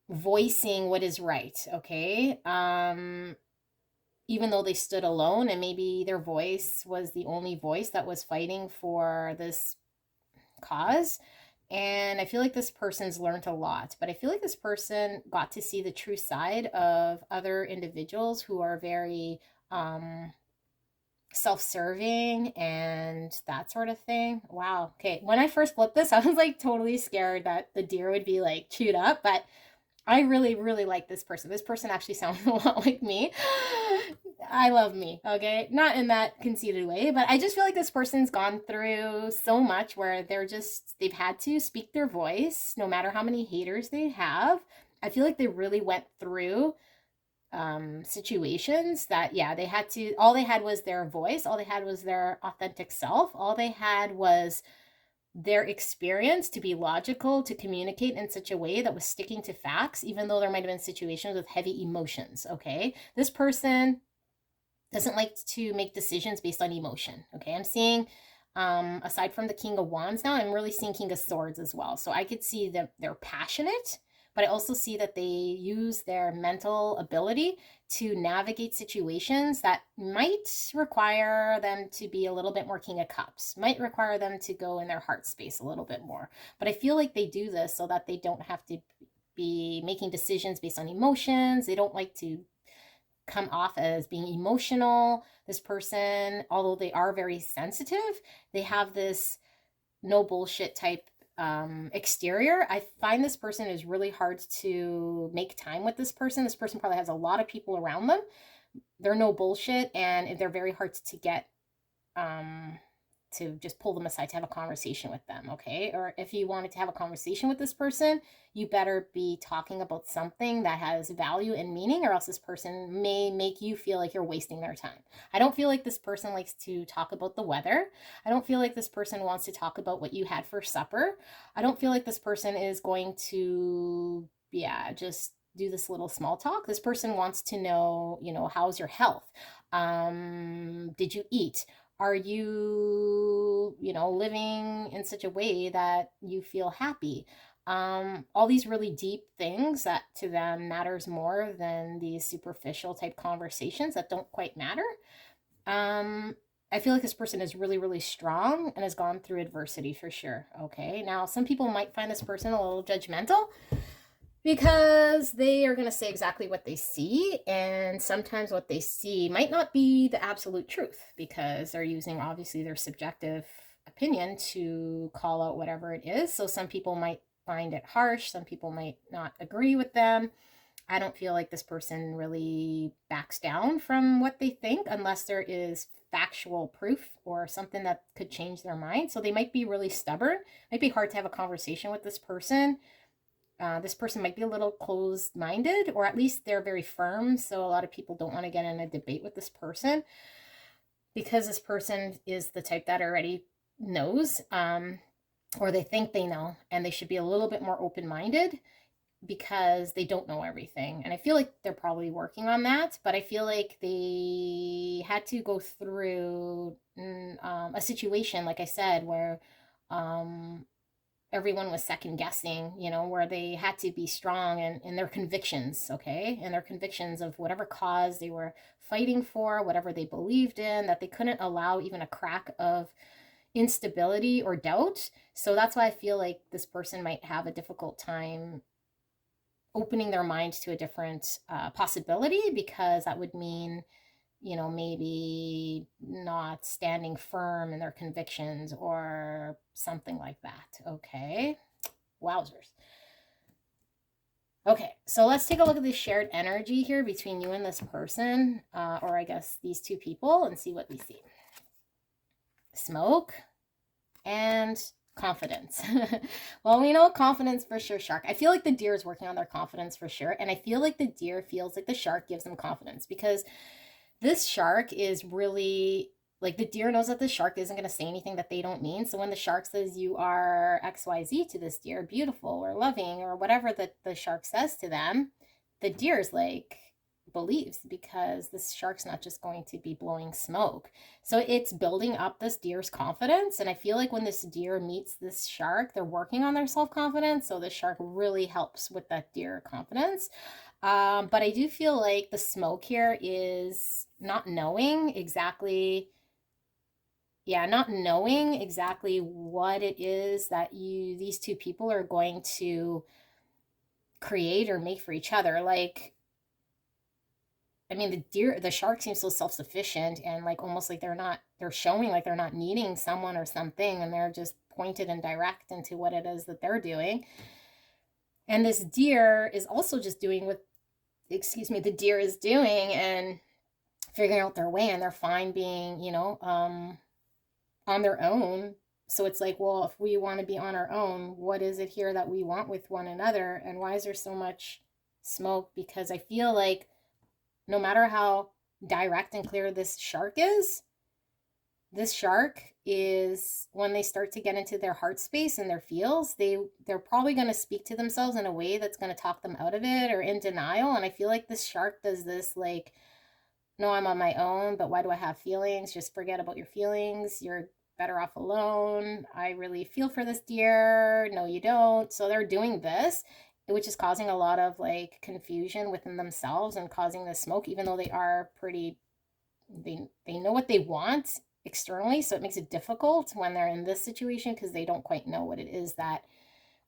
voicing what is right, okay? Even though they stood alone and maybe their voice was the only voice that was fighting for this cause. And I feel like this person's learned a lot, but I feel like this person got to see the true side of other individuals who are very self-serving and that sort of thing. Wow. Okay. When I first flipped this, I was like totally scared that the deer would be like chewed up, but I really, really like this person. This person actually sounds a lot like me. I love me, okay? Not in that conceited way, but I just feel like this person's gone through so much where they've had to speak their voice no matter how many haters they have. I feel like they really went through situations that, yeah, all they had was their voice. All they had was their authentic self. All they had was their experience to be logical, to communicate in such a way that was sticking to facts, even though there might have been situations with heavy emotions, okay? This person doesn't like to make decisions based on emotion, okay? I'm seeing, aside from the King of Wands now, I'm really seeing King of Swords as well. So I could see that they're passionate, but I also see that they use their mental ability to navigate situations that might require them to be a little bit more King of Cups, might require them to go in their heart space a little bit more. But I feel like they do this so that they don't have to be making decisions based on emotions. They don't like to come off as being emotional. This person, although they are very sensitive, they have this no bullshit type exterior. I find this person is really hard to make time with this person. This person probably has a lot of people around them. They're no bullshit, and they're very hard to get to just pull them aside to have a conversation with them, okay? Or if you wanted to have a conversation with this person, you better be talking about something that has value and meaning, or else this person may make you feel like you're wasting their time. I don't feel like this person likes to talk about the weather. I don't feel like this person wants to talk about what you had for supper. I don't feel like this person is going to, just do this little small talk. This person wants to know, how's your health? Did you eat? Are you, living in such a way that you feel happy? All these really deep things that to them matters more than these superficial type conversations that don't quite matter. I feel like this person is really, really strong and has gone through adversity for sure. Okay. Now, some people might find this person a little judgmental, because they are going to say exactly what they see, and sometimes what they see might not be the absolute truth, because they're using obviously their subjective opinion to call out whatever it is. So some people might find it harsh, some people might not agree with them. I don't feel like this person really backs down from what they think unless there is factual proof or something that could change their mind. So they might be really stubborn. It might be hard to have a conversation with this person. This person might be a little closed-minded, or at least they're very firm. So a lot of people don't want to get in a debate with this person, because this person is the type that already knows, or they think they know, and they should be a little bit more open-minded because they don't know everything. And I feel like they're probably working on that, but I feel like they had to go through a situation, like I said, where everyone was second guessing, where they had to be strong in their convictions, okay? And their convictions of whatever cause they were fighting for, whatever they believed in, that they couldn't allow even a crack of instability or doubt. So that's why I feel like this person might have a difficult time opening their mind to a different possibility, because that would mean, maybe not standing firm in their convictions or something like that. Okay. Wowzers. Okay, so let's take a look at the shared energy here between you and this person, or I guess these two people, and see what we see. Smoke and confidence. Well, we know confidence for sure, shark. I feel like the deer is working on their confidence for sure, and I feel like the deer feels like the shark gives them confidence, because this shark is really, like, the deer knows that the shark isn't going to say anything that they don't mean. So when the shark says you are XYZ to this deer, beautiful or loving or whatever that the shark says to them, the deer's like, believes, because this shark's not just going to be blowing smoke. So it's building up this deer's confidence. And I feel like when this deer meets this shark, they're working on their self-confidence. So the shark really helps with that deer confidence. But I do feel like the smoke here is not knowing exactly what it is that these two people are going to create or make for each other. Like, I mean, the shark seems so self-sufficient, and like almost like they're showing like they're not needing someone or something, and they're just pointed and direct into what it is that they're doing. And this deer is also just doing what, the deer is doing and figuring out their way, and they're fine being, on their own. So it's like, well, if we want to be on our own, what is it here that we want with one another? And why is there so much smoke? Because I feel like no matter how direct and clear this shark is, this shark is, when they start to get into their heart space and their feels, they're probably going to speak to themselves in a way that's going to talk them out of it or in denial. And I feel like this shark does this, like, no, I'm on my own, but why do I have feelings? Just forget about your feelings. You're better off alone. I really feel for this deer. No, you don't. So they're doing this, which is causing a lot of like confusion within themselves and causing the smoke, even though they are pretty, they know what they want externally. So it makes it difficult when they're in this situation because they don't quite know what it is that,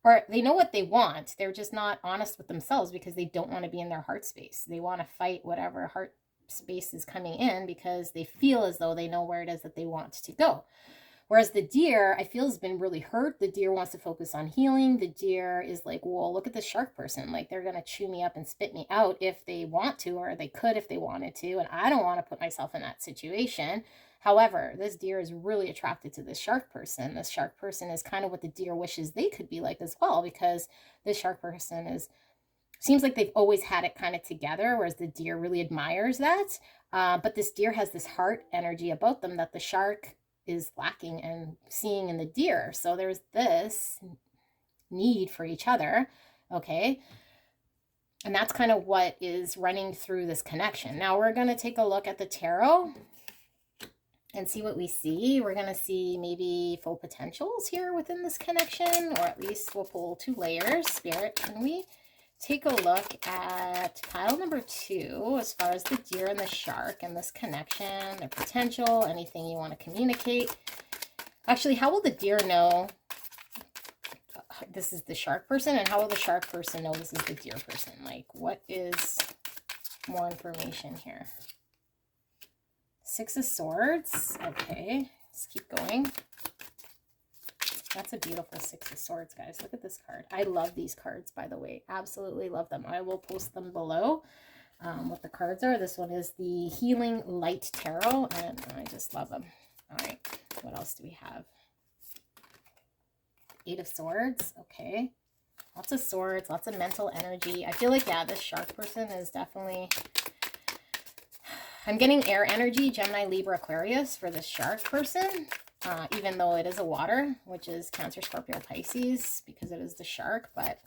or they know what they want. They're just not honest with themselves because they don't want to be in their heart space. They want to fight whatever heart space is coming in because they feel as though they know where it is that they want to go. Whereas the deer, I feel, has been really hurt. The deer wants to focus on healing. The deer is like, well, look at this shark person. Like, they're going to chew me up and spit me out if they want to, or they could if they wanted to. And I don't want to put myself in that situation. However, this deer is really attracted to this shark person. This shark person is kind of what the deer wishes they could be like as well, because this shark person seems like they've always had it kind of together, whereas the deer really admires that. But this deer has this heart energy about them that the shark is lacking and seeing in the deer. So there's this need for each other, okay? And that's kind of what is running through this connection. Now we're going to take a look at the tarot and see what we see. We're going to see maybe full potentials here within this connection, or at least we'll pull 2 layers. Spirit, can we take a look at pile number 2 as far as the deer and the shark and this connection, their potential, anything you want to communicate? Actually, how will the deer know this is the shark person, and how will the shark person know this is the deer person? Like, what is more information here? 6 of Swords. Okay, let's keep going. That's a beautiful 6 of Swords, guys. Look at this card. I love these cards, by the way. Absolutely love them. I will post them below, what the cards are. This one is the Healing Light Tarot, and I just love them. All right, what else do we have? 8 of Swords. Okay, lots of swords, lots of mental energy. I feel like, yeah, this shark person is definitely... I'm getting air energy, Gemini, Libra, Aquarius for this shark person. Even though it is a water, which is Cancer, Scorpio, Pisces, because it is the shark, but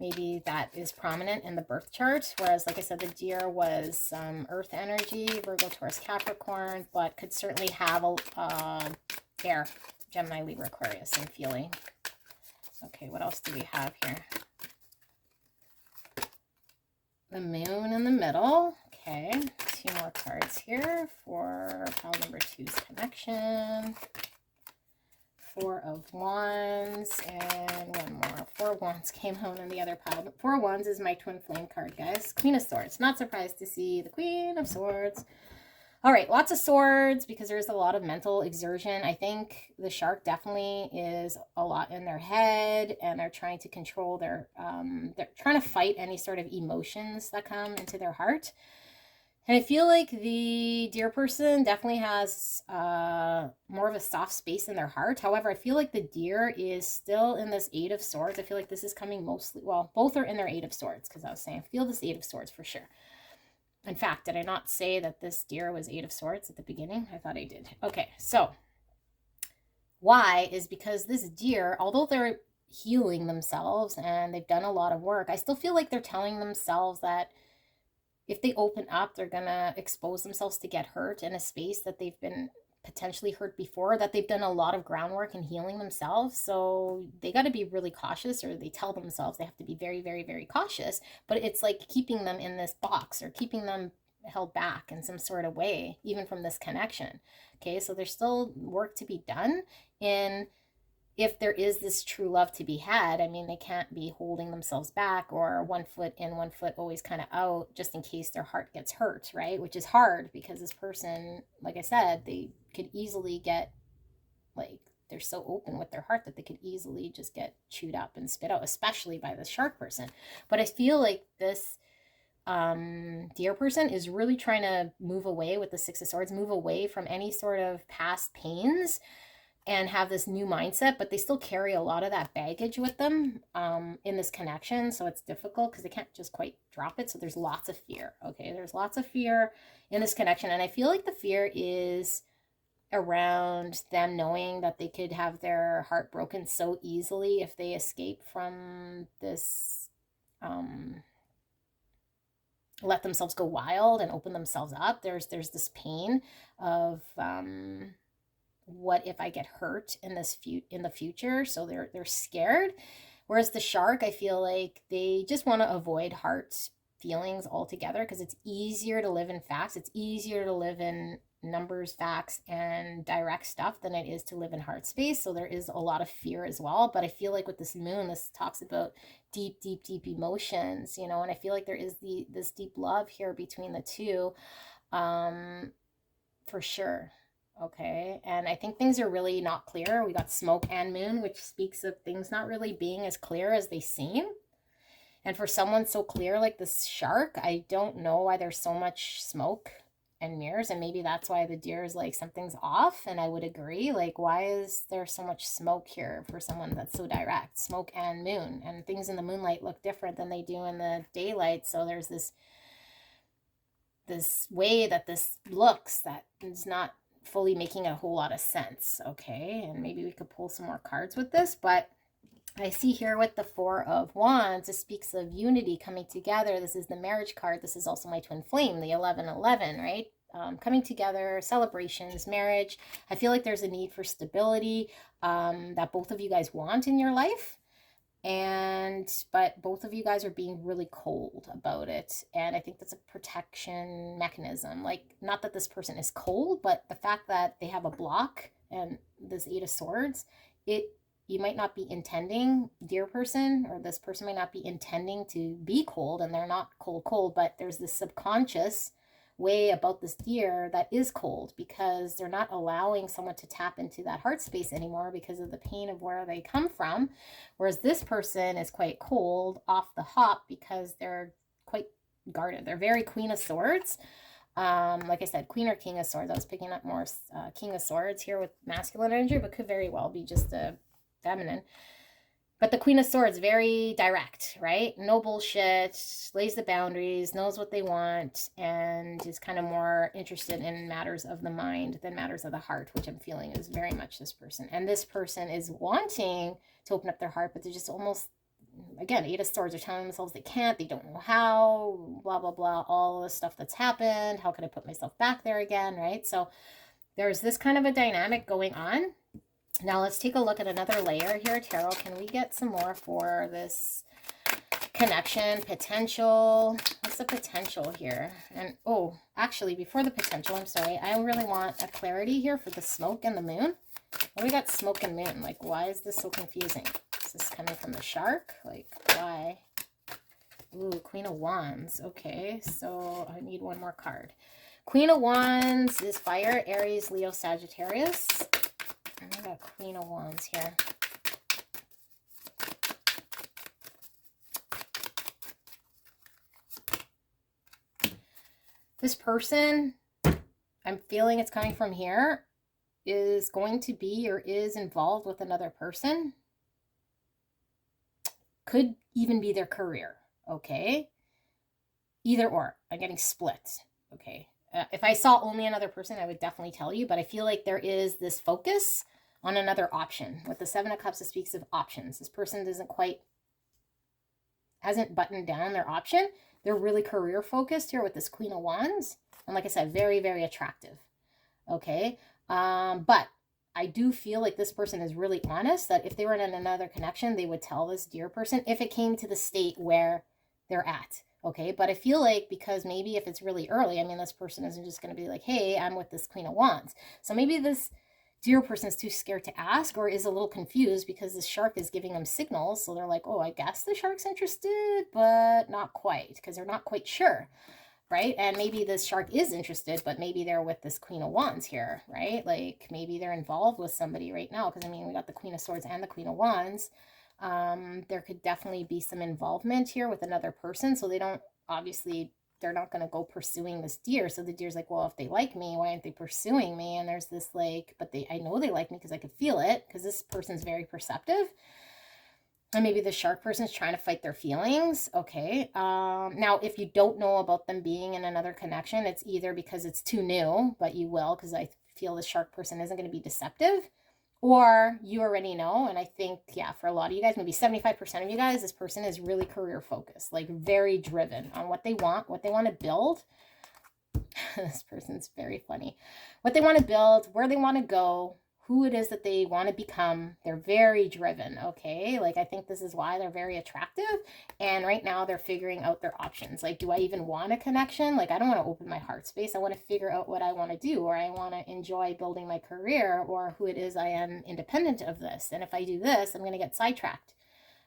maybe that is prominent in the birth chart. Whereas, like I said, the deer was earth energy, Virgo, Taurus, Capricorn, but could certainly have a air, Gemini, Libra, Aquarius, and feeling. Okay, what else do we have here? The moon in the middle. Okay, 2 more cards here for pile number 2's connection. 4 of Wands and 1 more. 4 of Wands came home in the other pile. But 4 of Wands is my twin flame card, guys. Queen of Swords. Not surprised to see the Queen of Swords. All right, lots of swords because there's a lot of mental exertion. I think the shark definitely is a lot in their head, and they're trying to control their, they're trying to fight any sort of emotions that come into their heart. And I feel like the deer person definitely has more of a soft space in their heart. However, I feel like the deer is still in this 8 of Swords. I feel like this is coming mostly, well, both are in their 8 of Swords, because I was saying, I feel this 8 of Swords for sure. In fact, did I not say that this deer was 8 of Swords at the beginning? I thought I did. Okay, so why is because this deer, although they're healing themselves and they've done a lot of work, I still feel like they're telling themselves that if they open up, they're going to expose themselves to get hurt in a space that they've been potentially hurt before, that they've done a lot of groundwork in healing themselves. So they got to be really cautious, or they tell themselves they have to be very, very, very cautious. But it's like keeping them in this box or keeping them held back in some sort of way, even from this connection. Okay, so there's still work to be done in if there is this true love to be had. I mean, they can't be holding themselves back or 1 foot in, 1 foot always kind of out, just in case their heart gets hurt, right? Which is hard because this person, like I said, they could easily get, like, they're so open with their heart that they could easily just get chewed up and spit out, especially by the shark person. But I feel like this deer person is really trying to move away with the 6 of Swords, move away from any sort of past pains, and have this new mindset, but they still carry a lot of that baggage with them in this connection. So it's difficult because they can't just quite drop it. So there's lots of fear. Okay, there's lots of fear in this connection. And I feel like the fear is around them knowing that they could have their heart broken so easily if they escape from this, let themselves go wild and open themselves up. There's this pain of, what if I get hurt in in the future? So they're scared. Whereas the shark, I feel like they just want to avoid heart feelings altogether because it's easier to live in facts. It's easier to live in numbers, facts, and direct stuff than it is to live in heart space. So there is a lot of fear as well. But I feel like with this moon, this talks about deep, deep, deep emotions, you know, and I feel like there is this deep love here between the two, for sure. Okay, and I think things are really not clear. We got smoke and moon, which speaks of things not really being as clear as they seem. And for someone so clear like this shark, I don't know why there's so much smoke and mirrors, and maybe that's why the deer is like, something's off. And I would agree, like, why is there so much smoke here for someone that's so direct? Smoke and moon, and things in the moonlight look different than they do in the daylight. So there's this way that this looks that is not fully making a whole lot of sense. Okay, and maybe we could pull some more cards with this, but I see here with the Four of Wands, it speaks of unity coming together. This is the marriage card. This is also my twin flame, the 1111, right? Coming together, celebrations, marriage. I feel like there's a need for stability, that both of you guys want in your life. But both of you guys are being really cold about it. And I think that's a protection mechanism. Like, not that this person is cold, but the fact that they have a block and this Eight of Swords, you might not be intending, dear person, or this person might not be intending to be cold, and they're not cold, but there's this subconscious way about this deer that is cold because they're not allowing someone to tap into that heart space anymore because of the pain of where they come from. Whereas this person is quite cold off the hop because they're quite guarded. They're very Queen of Swords. Like I said, Queen or King of Swords. I was picking up more King of Swords here with masculine energy, but could very well be just a feminine. But the Queen of Swords, very direct, right? No bullshit, lays the boundaries, knows what they want, and is kind of more interested in matters of the mind than matters of the heart, which I'm feeling is very much this person. And this person is wanting to open up their heart, but they're just almost, again, Eight of Swords, are telling themselves they can't, they don't know how, blah, blah, blah, all the stuff that's happened. How can I put myself back there again, right? So there's this kind of a dynamic going on. Now let's take a look at another layer here. Tarot, can we get some more for this connection, potential? What's the potential here? And, oh, actually, before the potential, I'm sorry, I really want a clarity here for the smoke and the moon. Well, we got smoke and moon. Like, why is this so confusing? Is this coming from the shark? Like, why? Ooh, Queen of Wands. Okay, so I need one more card. Queen of Wands is fire, Aries, Leo, Sagittarius. I got Queen of Wands here. This person, I'm feeling it's coming from here, is going to be or is involved with another person. Could even be their career, okay? Either or. I'm getting split, okay? If I saw only another person, I would definitely tell you, but I feel like there is this focus on another option. With the Seven of Cups, it speaks of options. This person hasn't buttoned down their option. They're really career focused here with this Queen of Wands. And like I said, very, very attractive. Okay. But I do feel like this person is really honest, that if they were in another connection, they would tell this dear person if it came to the state where they're at. Okay, but I feel like because maybe if it's really early, I mean, this person isn't just going to be like, hey, I'm with this Queen of Wands. So maybe this deer person is too scared to ask, or is a little confused because the shark is giving them signals. So they're like, oh, I guess the shark's interested, but not quite, because they're not quite sure, right? And maybe this shark is interested, but maybe they're with this Queen of Wands here, right? Like maybe they're involved with somebody right now, because I mean, we got the Queen of Swords and the Queen of Wands. There could definitely be some involvement here with another person. So they don't, obviously, they're not going to go pursuing this deer. So the deer's like, well, if they like me, why aren't they pursuing me? And there's this like, but I know they like me because I could feel it, because this person's very perceptive. And maybe the shark person's trying to fight their feelings. Okay. Now, if you don't know about them being in another connection, it's either because it's too new, but you will, because I feel the shark person isn't going to be deceptive, or you already know. And I think, yeah, for a lot of you guys, maybe 75% of you guys, this person is really career focused, like very driven on what they want to build. This person's very funny. What they want to build, where they want to go, who it is that they want to become. They're very driven, okay? Like, I think this is why they're very attractive. And right now they're figuring out their options. Like, do I even want a connection? Like, I don't want to open my heart space. I want to figure out what I want to do, or I want to enjoy building my career, or who it is I am independent of this. And if I do this, I'm going to get sidetracked.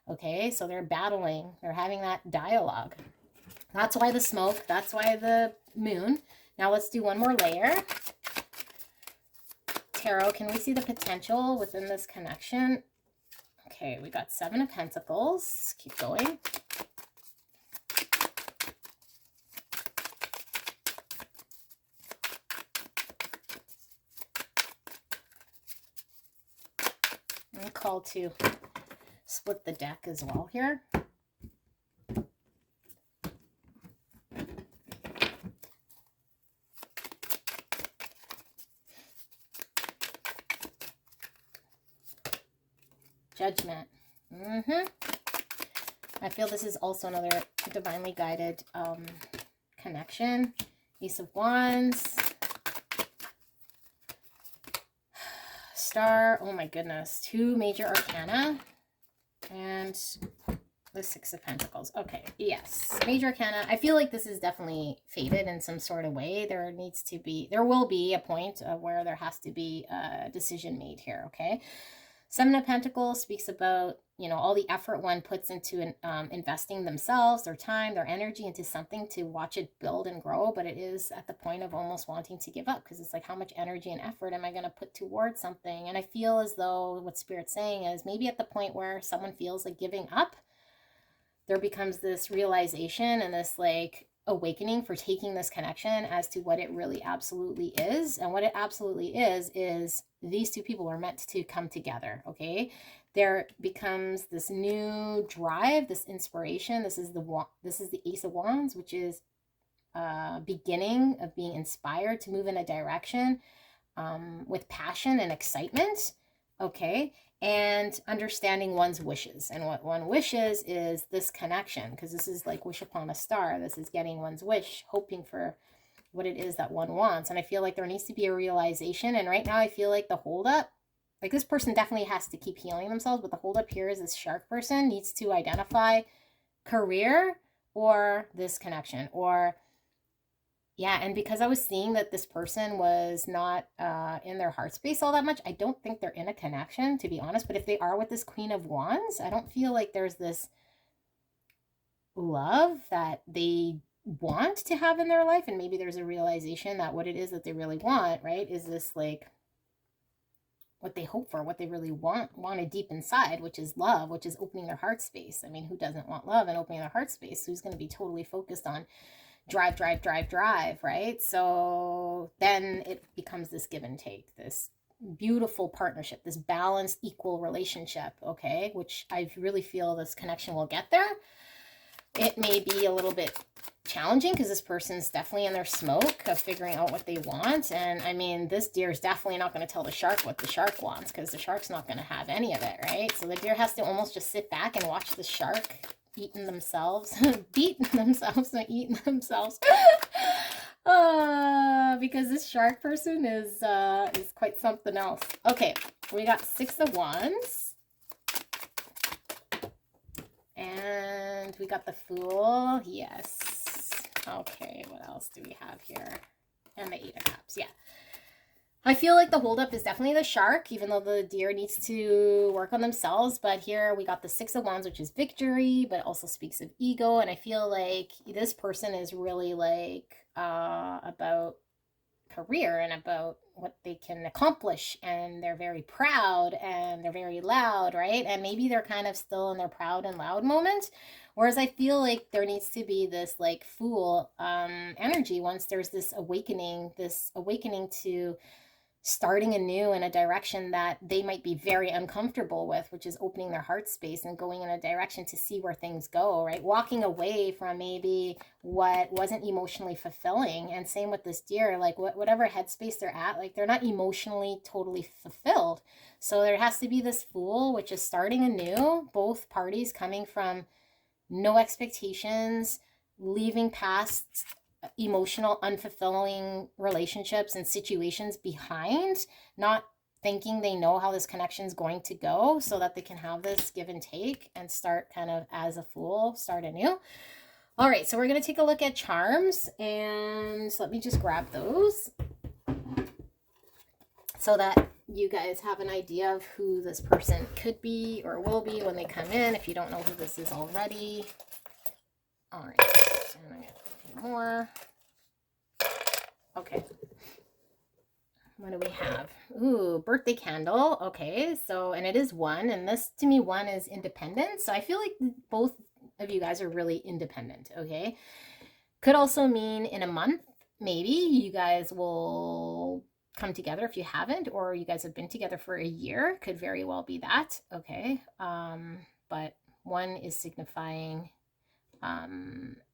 Okay, so they're battling. They're having that dialogue. That's why the smoke. That's why the moon. Now let's do one more layer. Tarot, can we see the potential within this connection? Okay, we got 7 of Pentacles. Keep going. I'm called to split the deck as well here. Judgment. I feel this is also another divinely guided connection. Ace of Wands. Star. Oh my goodness. 2 major arcana. And the 6 of Pentacles. Okay, yes. Major arcana. I feel like this is definitely fated in some sort of way. There will be a point where there has to be a decision made here, okay? 7 of Pentacles speaks about, you know, all the effort one puts into investing themselves, their time, their energy into something to watch it build and grow. But it is at the point of almost wanting to give up, because it's like, how much energy and effort am I going to put towards something? And I feel as though what Spirit's saying is maybe at the point where someone feels like giving up, there becomes this realization and this like awakening for taking this connection as to what it really absolutely is. And what it absolutely is these two people are meant to come together, okay? There becomes this new drive, this inspiration. This is the Ace of Wands, which is beginning of being inspired to move in a direction with passion and excitement, okay? And understanding one's wishes. And what one wishes is this connection, because this is like wish upon a star. This is getting one's wish, hoping for what it is that one wants. And I feel like there needs to be a realization. And right now I feel like the holdup, like this person definitely has to keep healing themselves, but the holdup here is this shark person needs to identify career or this connection, or yeah. And because I was seeing that this person was not in their heart space all that much, I don't think they're in a connection, to be honest. But if they are with this Queen of Wands, I don't feel like there's this love that they want to have in their life. And maybe there's a realization that what it is that they really want, right, is this like what they hope for, what they really wanted deep inside, which is love, which is opening their heart space. I mean, who doesn't want love and opening their heart space? Who's going to be totally focused on drive, right? So then it becomes this give and take, this beautiful partnership, this balanced, equal relationship, okay? Which I really feel this connection will get there. It may be a little bit challenging because this person's definitely in their smoke of figuring out what they want. And I mean, this deer is definitely not going to tell the shark what the shark wants, because the shark's not going to have any of it, right? So the deer has to almost just sit back and watch the shark eating themselves, beating themselves and eating themselves. Because this shark person is quite something else. Okay, we got 6 of Wands. And we got the Fool. Yes. Okay, what else do we have here? And the 8 of Cups. Yeah. I feel like the holdup is definitely the shark, even though the deer needs to work on themselves. But here we got the 6 of Wands, which is victory, but also speaks of ego. And I feel like this person is really like about career and about what they can accomplish, and they're very proud and they're very loud, right? And maybe they're kind of still in their proud and loud moment, whereas I feel like there needs to be this like Fool energy once there's this awakening to starting anew in a direction that they might be very uncomfortable with, which is opening their heart space and going in a direction to see where things go, right? Walking away from maybe what wasn't emotionally fulfilling. And same with this deer, like whatever headspace they're at, like they're not emotionally totally fulfilled. So there has to be this Fool, which is starting anew, both parties coming from no expectations, leaving past emotional unfulfilling relationships and situations behind, not thinking they know how this connection is going to go, so that they can have this give and take and start kind of as a Fool, start anew. All right, so we're going to take a look at charms, and let me just grab those so that you guys have an idea of who this person could be or will be when they come in, if you don't know who this is already. All right, and I got a few more. Okay. What do we have? Ooh, birthday candle. Okay, so, and it is 1, and this, to me, 1 is independent. So I feel like both of you guys are really independent, okay? Could also mean in a month, maybe, you guys will come together if you haven't, or you guys have been together for a year. Could very well be that, okay? But 1 is signifying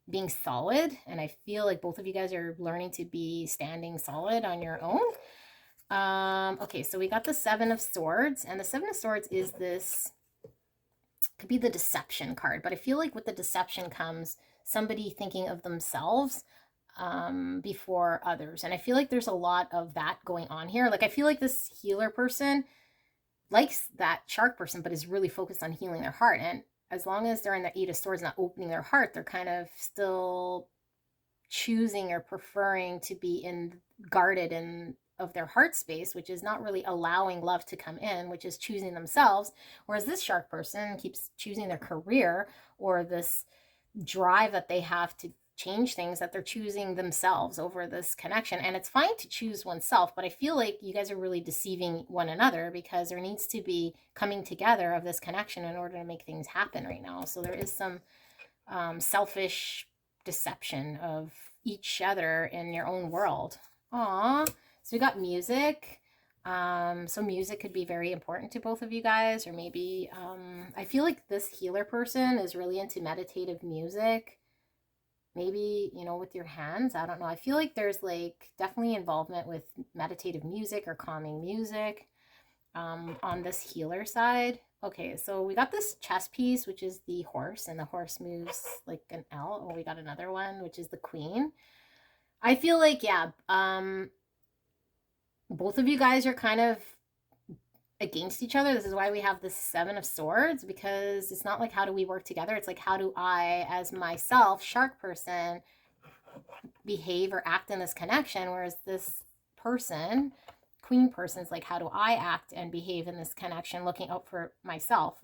being solid, and I feel like both of you guys are learning to be standing solid on your own. Okay, so we got the 7 of Swords, and the 7 of Swords is this, could be the deception card, but I feel like with the deception comes somebody thinking of themselves before others, and I feel like there's a lot of that going on here. Like, I feel like this healer person likes that shark person, but is really focused on healing their heart, and as long as they're in the 8 of Swords, not opening their heart, they're kind of still choosing or preferring to be guarded in of their heart space, which is not really allowing love to come in, which is choosing themselves. Whereas this shark person keeps choosing their career or this drive that they have to change things, that they're choosing themselves over this connection. And it's fine to choose oneself, but I feel like you guys are really deceiving one another, because there needs to be coming together of this connection in order to make things happen right now. So there is some selfish deception of each other in your own world. Aww. So we got music. So music could be very important to both of you guys, or maybe I feel like this healer person is really into meditative music. Maybe, you know, with your hands. I don't know. I feel like there's like definitely involvement with meditative music or calming music on this healer side. Okay, so we got this chess piece, which is the horse, and the horse moves like an L. Oh, we got another one, which is the queen. I feel like, yeah, both of you guys are kind of against each other. This is why we have the 7 of Swords, because it's not like, how do we work together? It's like, how do I, as myself, shark person, behave or act in this connection? Whereas this person, queen person, is like, how do I act and behave in this connection, looking out for myself,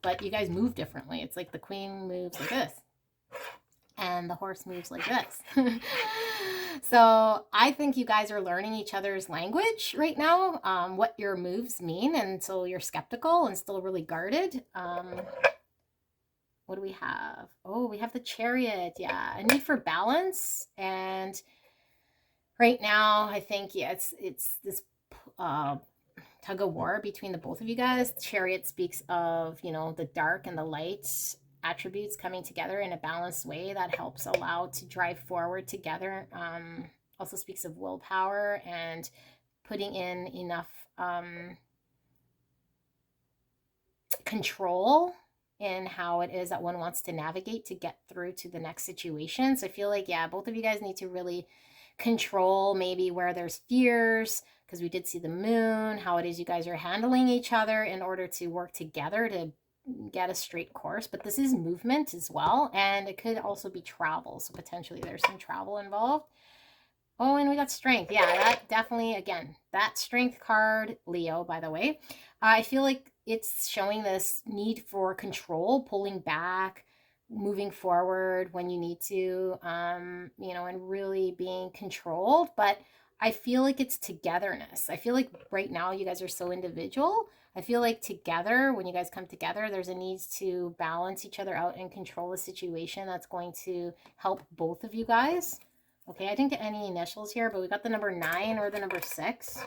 but you guys move differently. It's like the queen moves like this and the horse moves like this. So I think you guys are learning each other's language right now, what your moves mean, and so you're skeptical and still really guarded. What do we have? Oh, we have the Chariot. Yeah, a need for balance. And right now, I think, yeah, it's this tug of war between the both of you guys. Chariot speaks of, you know, the dark and the light attributes coming together in a balanced way that helps allow to drive forward together. Also speaks of willpower and putting in enough control in how it is that one wants to navigate to get through to the next situation. So I feel like, yeah, both of you guys need to really control maybe where there's fears, because we did see the moon, how it is you guys are handling each other in order to work together to get a straight course. But this is movement as well, and it could also be travel, so potentially there's some travel involved. Oh, and we got strength. Yeah, that definitely, again, that strength card, Leo, by the way, I feel like it's showing this need for control, pulling back, moving forward when you need to, you know, and really being controlled. But I feel like it's togetherness. I feel like right now you guys are so individual. I feel like together, when you guys come together, there's a need to balance each other out and control a situation that's going to help both of you guys. Okay, I didn't get any initials here, but we got the number 9 or the number 6.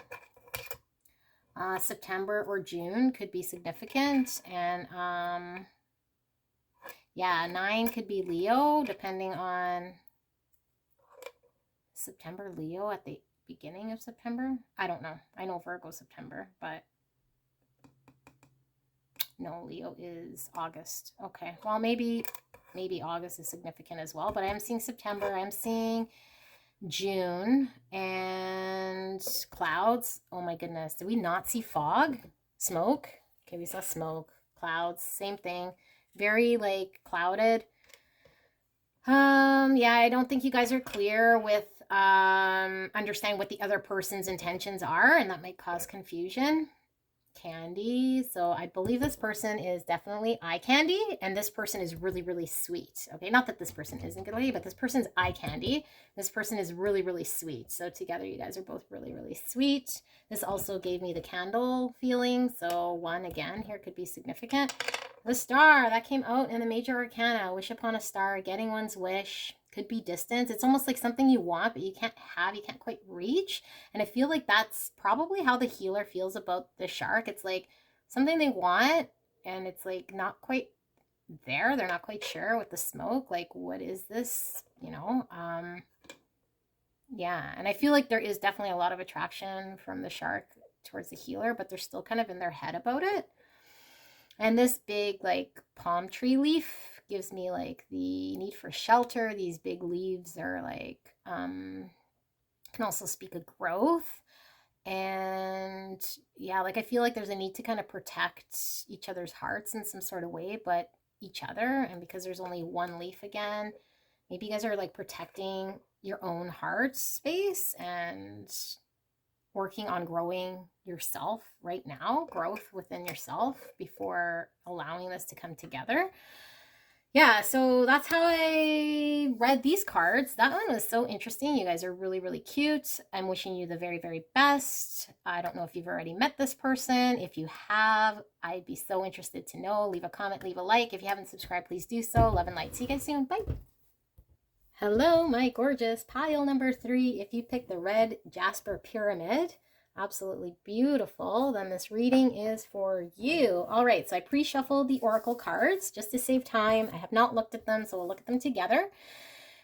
September or June could be significant. And yeah, 9 could be Leo, depending on September, Leo at the beginning of September. I don't know. I know Virgo September, but no, Leo is August. Okay, well, maybe August is significant as well, but I am seeing September. I'm seeing June and clouds. Oh my goodness. Did we not see fog? Smoke? Okay, we saw smoke. Clouds, same thing. Very like clouded. Yeah, I don't think you guys are clear with understanding what the other person's intentions are, and that might cause confusion. Candy. So I believe this person is definitely eye candy, and this person is really, really sweet. Okay, not that this person isn't good lady, but this person's eye candy. This person is really, really sweet. So together you guys are both really, really sweet. This also gave me the candle feeling. So 1 again here could be significant. The star that came out in the major arcana. Wish upon a star, getting one's wish. Could be distance. It's almost like something you want, but you can't have, you can't quite reach. And I feel like that's probably how the healer feels about the shark. It's like something they want, and it's like not quite there. They're not quite sure with the smoke. Like, what is this? You know? Yeah. And I feel like there is definitely a lot of attraction from the shark towards the healer, but they're still kind of in their head about it. And this big like palm tree leaf gives me like the need for shelter. These big leaves are like, can also speak of growth. And yeah, like I feel like there's a need to kind of protect each other's hearts in some sort of way, but each other. And because there's only 1 leaf again, maybe you guys are like protecting your own heart space and working on growing yourself right now, growth within yourself before allowing this to come together. Yeah, so that's how I read these cards. That one was so interesting. You guys are really, really cute. I'm wishing you the very, very best. I don't know if you've already met this person. If you have, I'd be so interested to know. Leave a comment, leave a like. If you haven't subscribed, please do so. Love and light. See you guys soon. Bye. Hello, my gorgeous pile number 3. If you pick the red Jasper Pyramid, absolutely beautiful, then this reading is for you. All right, so I pre-shuffled the oracle cards just to save time. I have not looked at them, so we'll look at them together.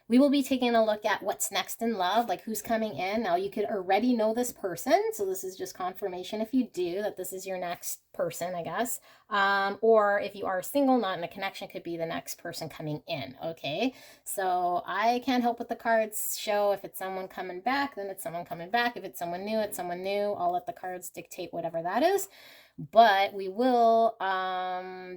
We will be taking a look at what's next in love, like who's coming in. Now, you could already know this person, so this is just confirmation if you do, that this is your next person, I guess. Or if you are single, not in a connection, could be the next person coming in, okay? So I can't help what the cards show. If it's someone coming back, then it's someone coming back. If it's someone new, it's someone new. I'll let the cards dictate whatever that is. But we will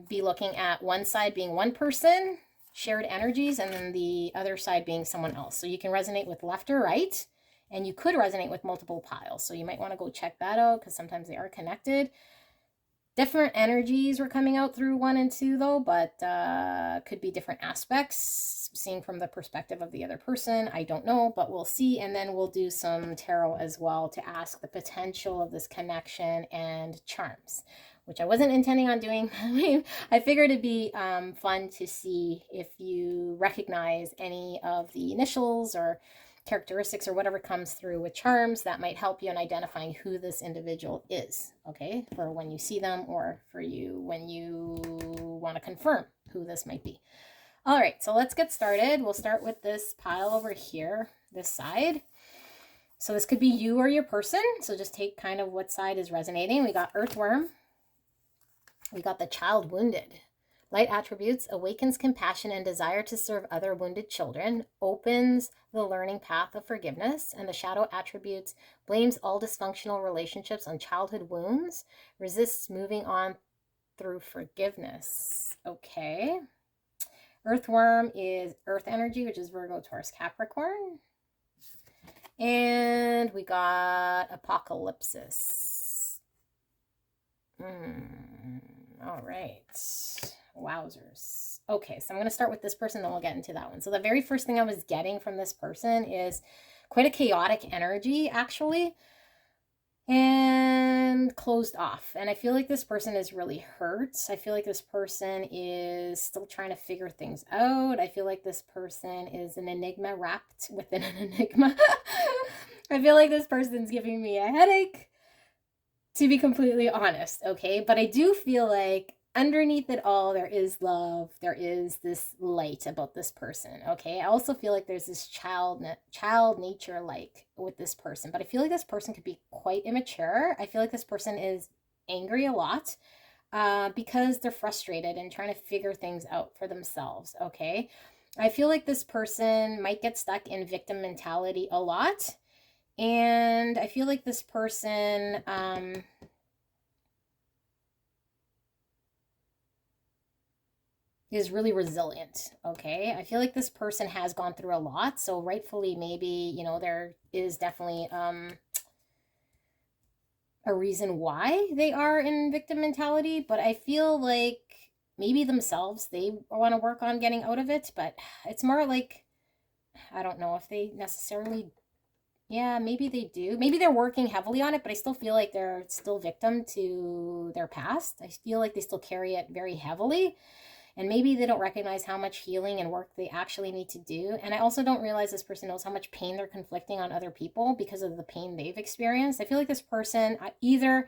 be looking at one side being one person, shared energies, and then the other side being someone else. So you can resonate with left or right, and you could resonate with multiple piles. So you might want to go check that out because sometimes they are connected. Different energies were coming out through 1 and 2 though, but could be different aspects seen from the perspective of the other person. I don't know, but we'll see. And then we'll do some tarot as well to ask the potential of this connection and charms, which I wasn't intending on doing. I figured it'd be fun to see if you recognize any of the initials or characteristics or whatever comes through with charms that might help you in identifying who this individual is, okay, for when you see them or for you when you want to confirm who this might be. All right, so let's get started. We'll start with this pile over here, this side. So this could be you or your person, so just take kind of what side is resonating. We got Earthworm. We got the Child Wounded. Light attributes: awakens compassion and desire to serve other wounded children, opens the learning path of forgiveness. And the shadow attributes: blames all dysfunctional relationships on childhood wounds, resists moving on through forgiveness. Okay. Earthworm is earth energy, which is Virgo, Taurus, Capricorn. And we got Apocalypsis. All right. Wowzers. Okay, so I'm going to start with this person, then we'll get into that one. So the very first thing I was getting from this person is quite a chaotic energy, actually. and closed off. And I feel like this person is really hurt. I feel like this person is still trying to figure things out. I feel like this person is an enigma wrapped within an enigma. I feel like this person's giving me a headache, to be completely honest, okay? But I do feel like underneath it all, there is love. There is this light about this person, okay? I also feel like there's this child nature like with this person, but I feel like this person could be quite immature. I feel like this person is angry a lot because they're frustrated and trying to figure things out for themselves, okay? I feel like this person might get stuck in victim mentality a lot. And I feel like this person is really resilient, okay? I feel like this person has gone through a lot, so rightfully maybe, you know, there is definitely a reason why they are in victim mentality, but I feel like maybe themselves, they want to work on getting out of it, but it's more like, I don't know if they necessarily, yeah, maybe they do. Maybe they're working heavily on it, but I still feel like they're still victim to their past. I feel like they still carry it very heavily. And maybe they don't recognize how much healing and work they actually need to do. And I also don't realize this person knows how much pain they're conflicting on other people because of the pain they've experienced. I feel like this person either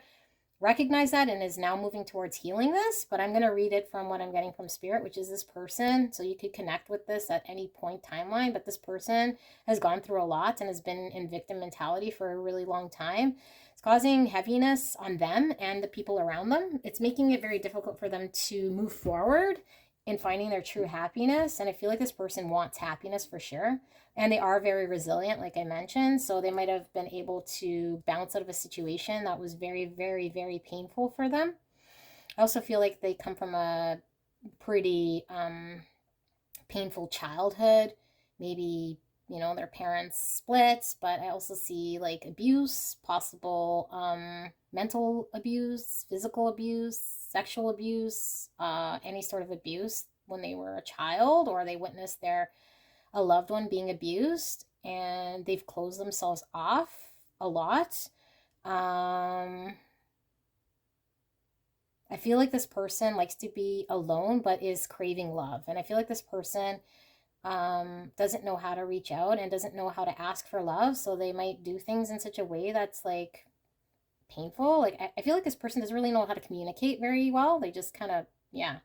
recognize that and is now moving towards healing this, but I'm going to read it from what I'm getting from spirit, which is this person. So you could connect with this at any point timeline, but this person has gone through a lot and has been in victim mentality for a really long time. It's causing heaviness on them and the people around them. It's making it very difficult for them to move forward in finding their true happiness. And I feel like this person wants happiness for sure. And they are very resilient, like I mentioned. So they might have been able to bounce out of a situation that was very, very, very painful for them. I also feel like they come from a pretty painful childhood. Maybe, you know, their parents split, but I also see like abuse, possible mental abuse, physical abuse, sexual abuse, any sort of abuse when they were a child, or they witnessed a loved one being abused and they've closed themselves off a lot. I feel like this person likes to be alone but is craving love. And I feel like this person doesn't know how to reach out and doesn't know how to ask for love. So they might do things in such a way that's like painful. Like I feel like this person doesn't really know how to communicate very well. They just kind of, yeah,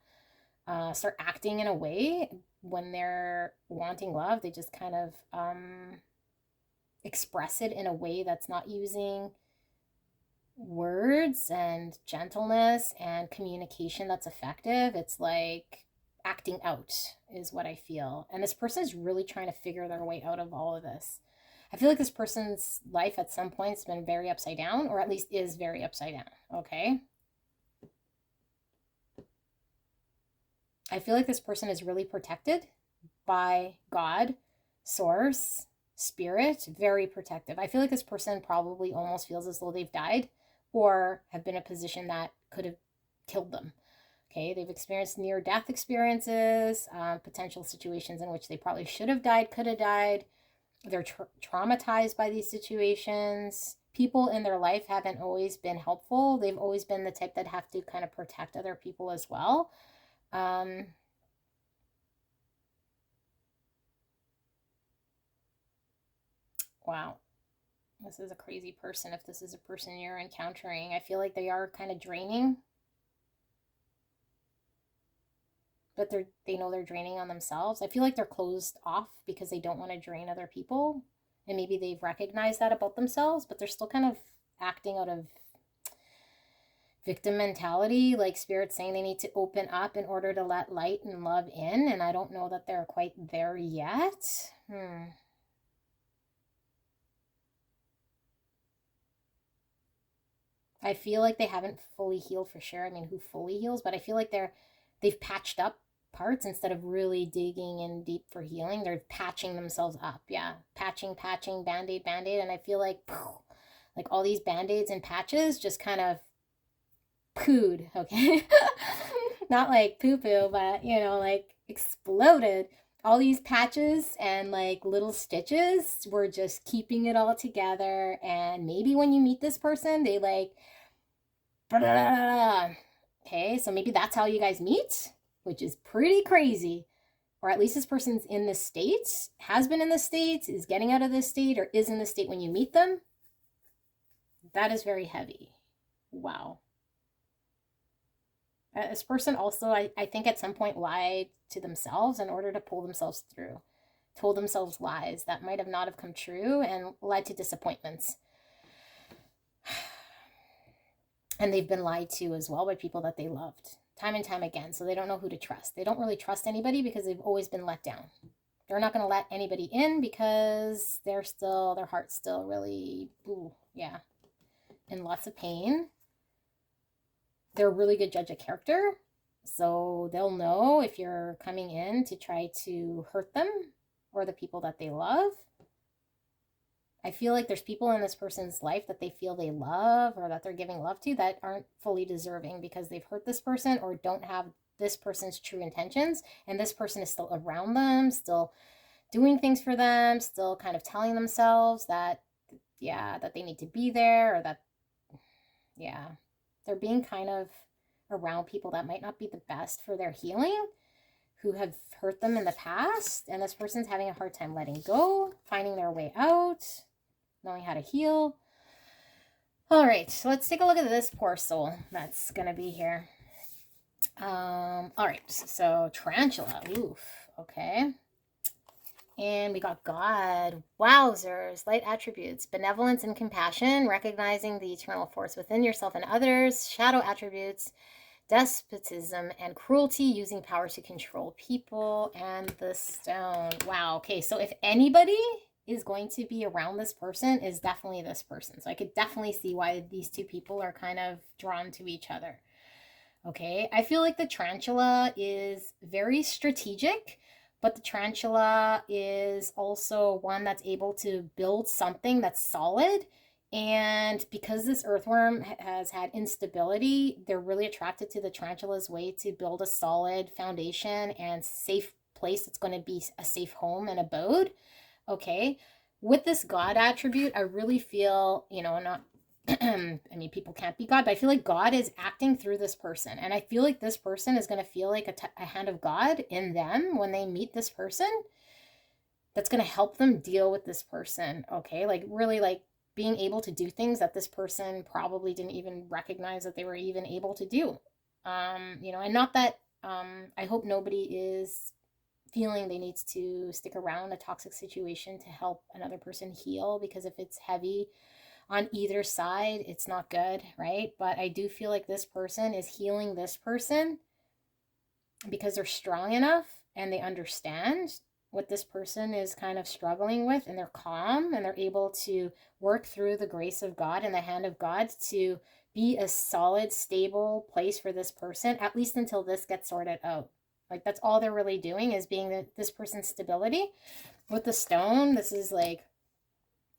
start acting in a way when they're wanting love. They just kind of express it in a way that's not using words and gentleness and communication that's effective. It's like acting out is what I feel. And this person is really trying to figure their way out of all of this. I feel like this person's life at some point has been very upside down, or at least is very upside down, okay? I feel like this person is really protected by God, source, spirit, very protective. I feel like this person probably almost feels as though they've died or have been in a position that could have killed them. Okay, they've experienced near-death experiences, potential situations in which they probably should have died, could have died. They're traumatized by these situations. People in their life haven't always been helpful. They've always been the type that have to kind of protect other people as well. Wow. This is a crazy person. If this is a person you're encountering, I feel like they are kind of draining. But they know they're draining on themselves. I feel like they're closed off because they don't want to drain other people. And maybe they've recognized that about themselves, but they're still kind of acting out of victim mentality, like spirit saying they need to open up in order to let light and love in. And I don't know that they're quite there yet. I feel like they haven't fully healed for sure. I mean, who fully heals? But I feel like they've patched up parts instead of really digging in deep for healing. They're patching themselves up. Yeah, patching, band-aid, band-aid. And I feel like all these band-aids and patches just kind of pooed, okay? Not like poo-poo, but, you know, like exploded all these patches and like little stitches were just keeping it all together. And maybe when you meet this person, they like, okay, so maybe that's how you guys meet, which is pretty crazy. Or at least this person's in the States, has been in the States, is getting out of this state, or is in the state when you meet them. That is very heavy. Wow. This person also, I think at some point lied to themselves in order to pull themselves through. Told themselves lies that might have not have come true and led to disappointments. And they've been lied to as well by people that they loved time and time again. So they don't know who to trust. They don't really trust anybody because they've always been let down. They're not going to let anybody in because their heart's still really, in lots of pain. They're a really good judge of character. So they'll know if you're coming in to try to hurt them or the people that they love. I feel like there's people in this person's life that they feel they love or that they're giving love to that aren't fully deserving because they've hurt this person or don't have this person's true intentions. And this person is still around them, still doing things for them, still kind of telling themselves that, that they need to be there or that, they're being kind of around people that might not be the best for their healing, who have hurt them in the past. And this person's having a hard time letting go, finding their way out, knowing how to heal. All right, so let's take a look at this poor soul that's going to be here. All right, so tarantula. Oof, okay. And we got God. Wowzers. Light attributes. Benevolence and compassion. Recognizing the eternal force within yourself and others. Shadow attributes. Despotism and cruelty. Using power to control people. And the stone. Wow. Okay, so if anybody is going to be around this person, is definitely this person. So I could definitely see why these two people are kind of drawn to each other. Okay, I feel like the tarantula is very strategic. But the tarantula is also one that's able to build something that's solid. And because this earthworm has had instability, they're really attracted to the tarantula's way to build a solid foundation and safe place that's going to be a safe home and abode. Okay. With this God attribute, I really feel, not I mean, people can't be God, but I feel like God is acting through this person. And I feel like this person is going to feel like a hand of God in them when they meet this person. That's going to help them deal with this person. Okay. Like really like being able to do things that this person probably didn't even recognize that they were even able to do. And not that, I hope nobody is feeling they need to stick around a toxic situation to help another person heal, because if it's heavy on either side, it's not good, right? But I do feel like this person is healing this person because they're strong enough and they understand what this person is kind of struggling with, and they're calm and they're able to work through the grace of God and the hand of God to be a solid, stable place for this person, at least until this gets sorted out. Like that's all they're really doing is being this person's stability. With the stone, this is like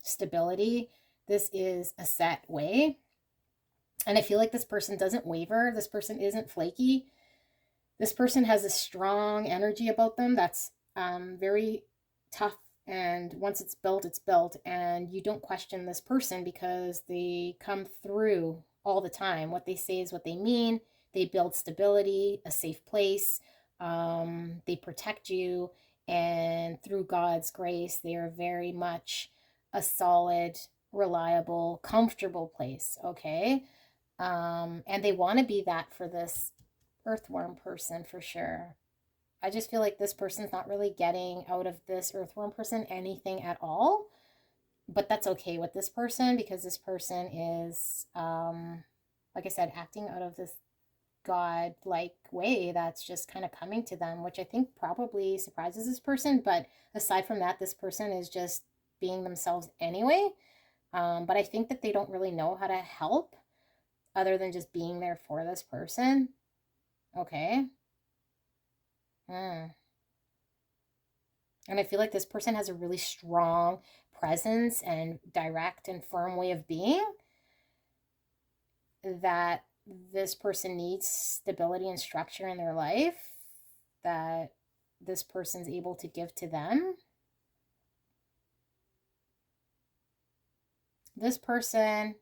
stability. This is a set way. And I feel like this person doesn't waver. This person isn't flaky. This person has a strong energy about them that's very tough. And once it's built, it's built. And you don't question this person because they come through all the time. What they say is what they mean. They build stability, a safe place. They protect you. And through God's grace, they are very much a solid, reliable, comfortable place, okay? And they want to be that for this earthworm person for sure. I just feel like this person's not really getting out of this earthworm person anything at all, but that's okay with this person because this person is, like I said, acting out of this God-like way that's just kind of coming to them, which I think probably surprises this person. But aside from that, this person is just being themselves anyway. But I think that they don't really know how to help other than just being there for this person. Okay. And I feel like this person has a really strong presence and direct and firm way of being that this person needs stability and structure in their life, that this person's able to give to them. This person,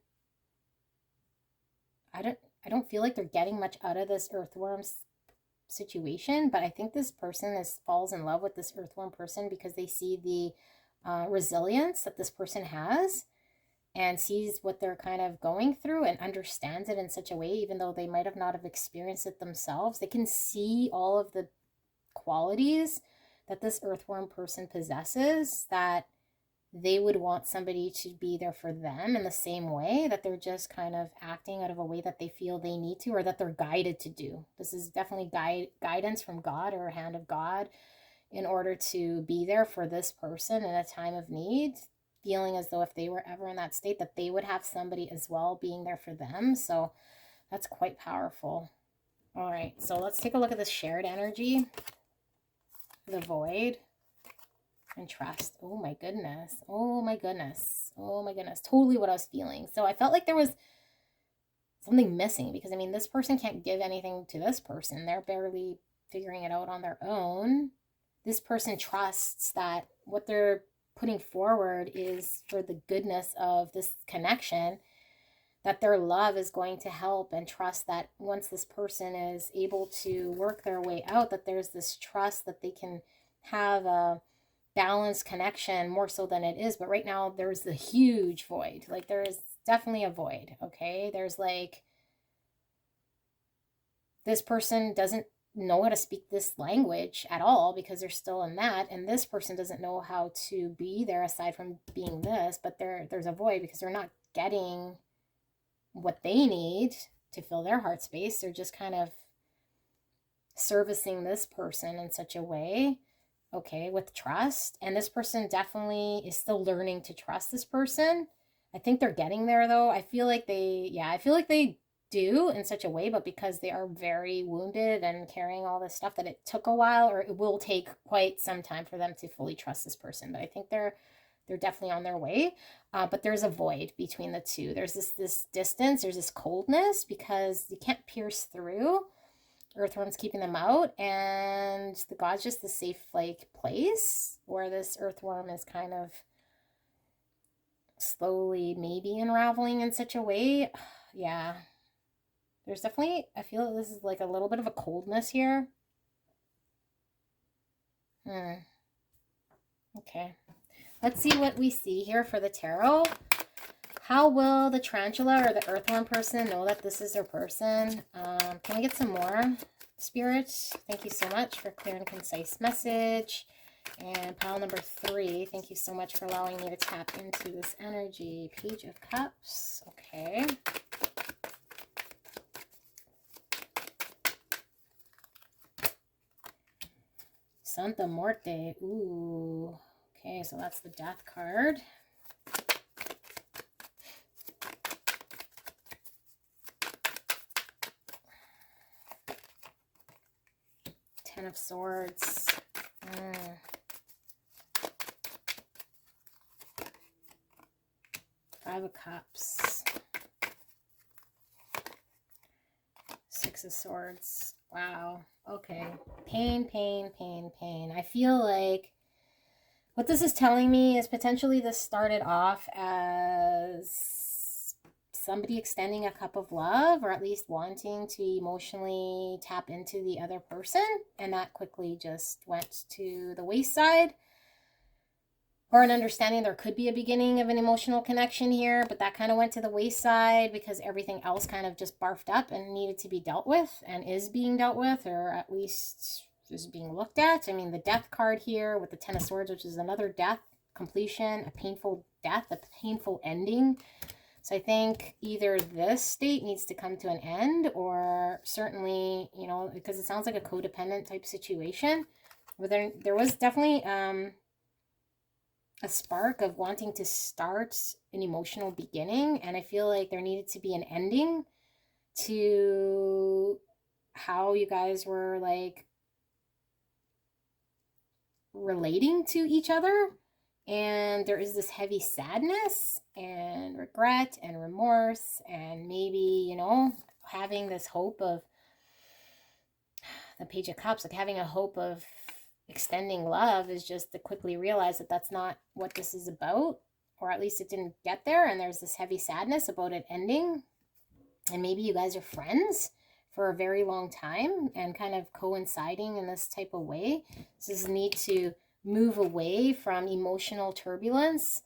I don't feel like they're getting much out of this earthworm situation, but I think this person falls in love with this earthworm person because they see the resilience that this person has and sees what they're kind of going through and understands it in such a way, even though they might have not have experienced it themselves. They can see all of the qualities that this earthworm person possesses, that they would want somebody to be there for them in the same way, that they're just kind of acting out of a way that they feel they need to, or that they're guided to do. This is definitely guidance from God, or a hand of God, in order to be there for this person in a time of need, feeling as though if they were ever in that state, that they would have somebody as well being there for them. So that's quite powerful. All right, so let's take a look at this shared energy, the void. And trust. Oh my goodness. Oh my goodness. Oh my goodness. Totally what I was feeling. So I felt like there was something missing, because I mean, this person can't give anything to this person. They're barely figuring it out on their own. This person trusts that what they're putting forward is for the goodness of this connection, that their love is going to help, and trust that once this person is able to work their way out, that there's this trust that they can have a balanced connection more so than it is. But right now there's the huge void. Like, there is definitely a void. Okay, there's like, this person doesn't know how to speak this language at all because they're still in that, and this person doesn't know how to be there aside from being this, but there's a void because they're not getting what they need to fill their heart space. They're just kind of servicing this person in such a way, okay, with trust. And this person definitely is still learning to trust this person. I think they're getting there though. I feel like they do in such a way, but because they are very wounded and carrying all this stuff, that it took a while, or it will take quite some time for them to fully trust this person. But I think they're definitely on their way. But there's a void between the two. There's this distance, there's this coldness, because you can't pierce through. Earthworm's keeping them out, and the God's just the safe like place where this earthworm is kind of slowly maybe unraveling in such a way. Yeah, there's definitely, I feel this is like a little bit of a coldness here. Okay, let's see what we see here for the tarot. How will the tarantula or the earthworm person know that this is their person? Can we get some more, Spirit? Thank you so much for clear and concise message. And pile number 3, thank you so much for allowing me to tap into this energy. Page of Cups. Okay. Santa Muerte. Ooh. Okay, so that's the death card. Ten of Swords. 5 of Cups. 6 of Swords. Wow. Okay. Pain, pain, pain, pain. I feel like what this is telling me is potentially this started off as somebody extending a cup of love, or at least wanting to emotionally tap into the other person, and that quickly just went to the wayside. Or an understanding there could be a beginning of an emotional connection here, but that kind of went to the wayside because everything else kind of just barfed up and needed to be dealt with, and is being dealt with, or at least is being looked at. I mean, the death card here with the 10 of Swords, which is another death, completion, a painful death, a painful ending. So I think either this state needs to come to an end, or certainly, you know, because it sounds like a codependent type situation. But there was definitely a spark of wanting to start an emotional beginning, and I feel like there needed to be an ending to how you guys were like relating to each other. And there is this heavy sadness and regret and remorse, and maybe, you know, having this hope of the Page of Cups, like having a hope of extending love is just to quickly realize that that's not what this is about, or at least it didn't get there, and there's this heavy sadness about it ending. And maybe you guys are friends for a very long time and kind of coinciding in this type of way. So this need to move away from emotional turbulence.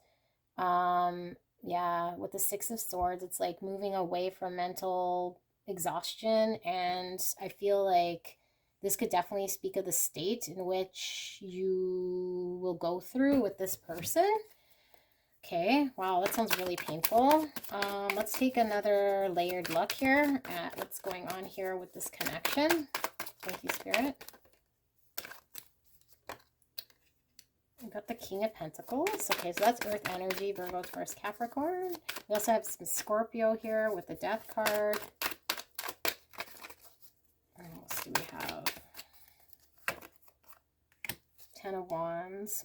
Yeah, with the Six of Swords, it's like moving away from mental exhaustion. And I feel like this could definitely speak of the state in which you will go through with this person. Okay, wow, that sounds really painful. Let's take another layered look here at what's going on here with this connection. Thank you, Spirit. We've got the King of Pentacles. Okay, so that's Earth energy, Virgo, Taurus, Capricorn. We also have some Scorpio here with the Death card. And what else do we have? Ten of Wands.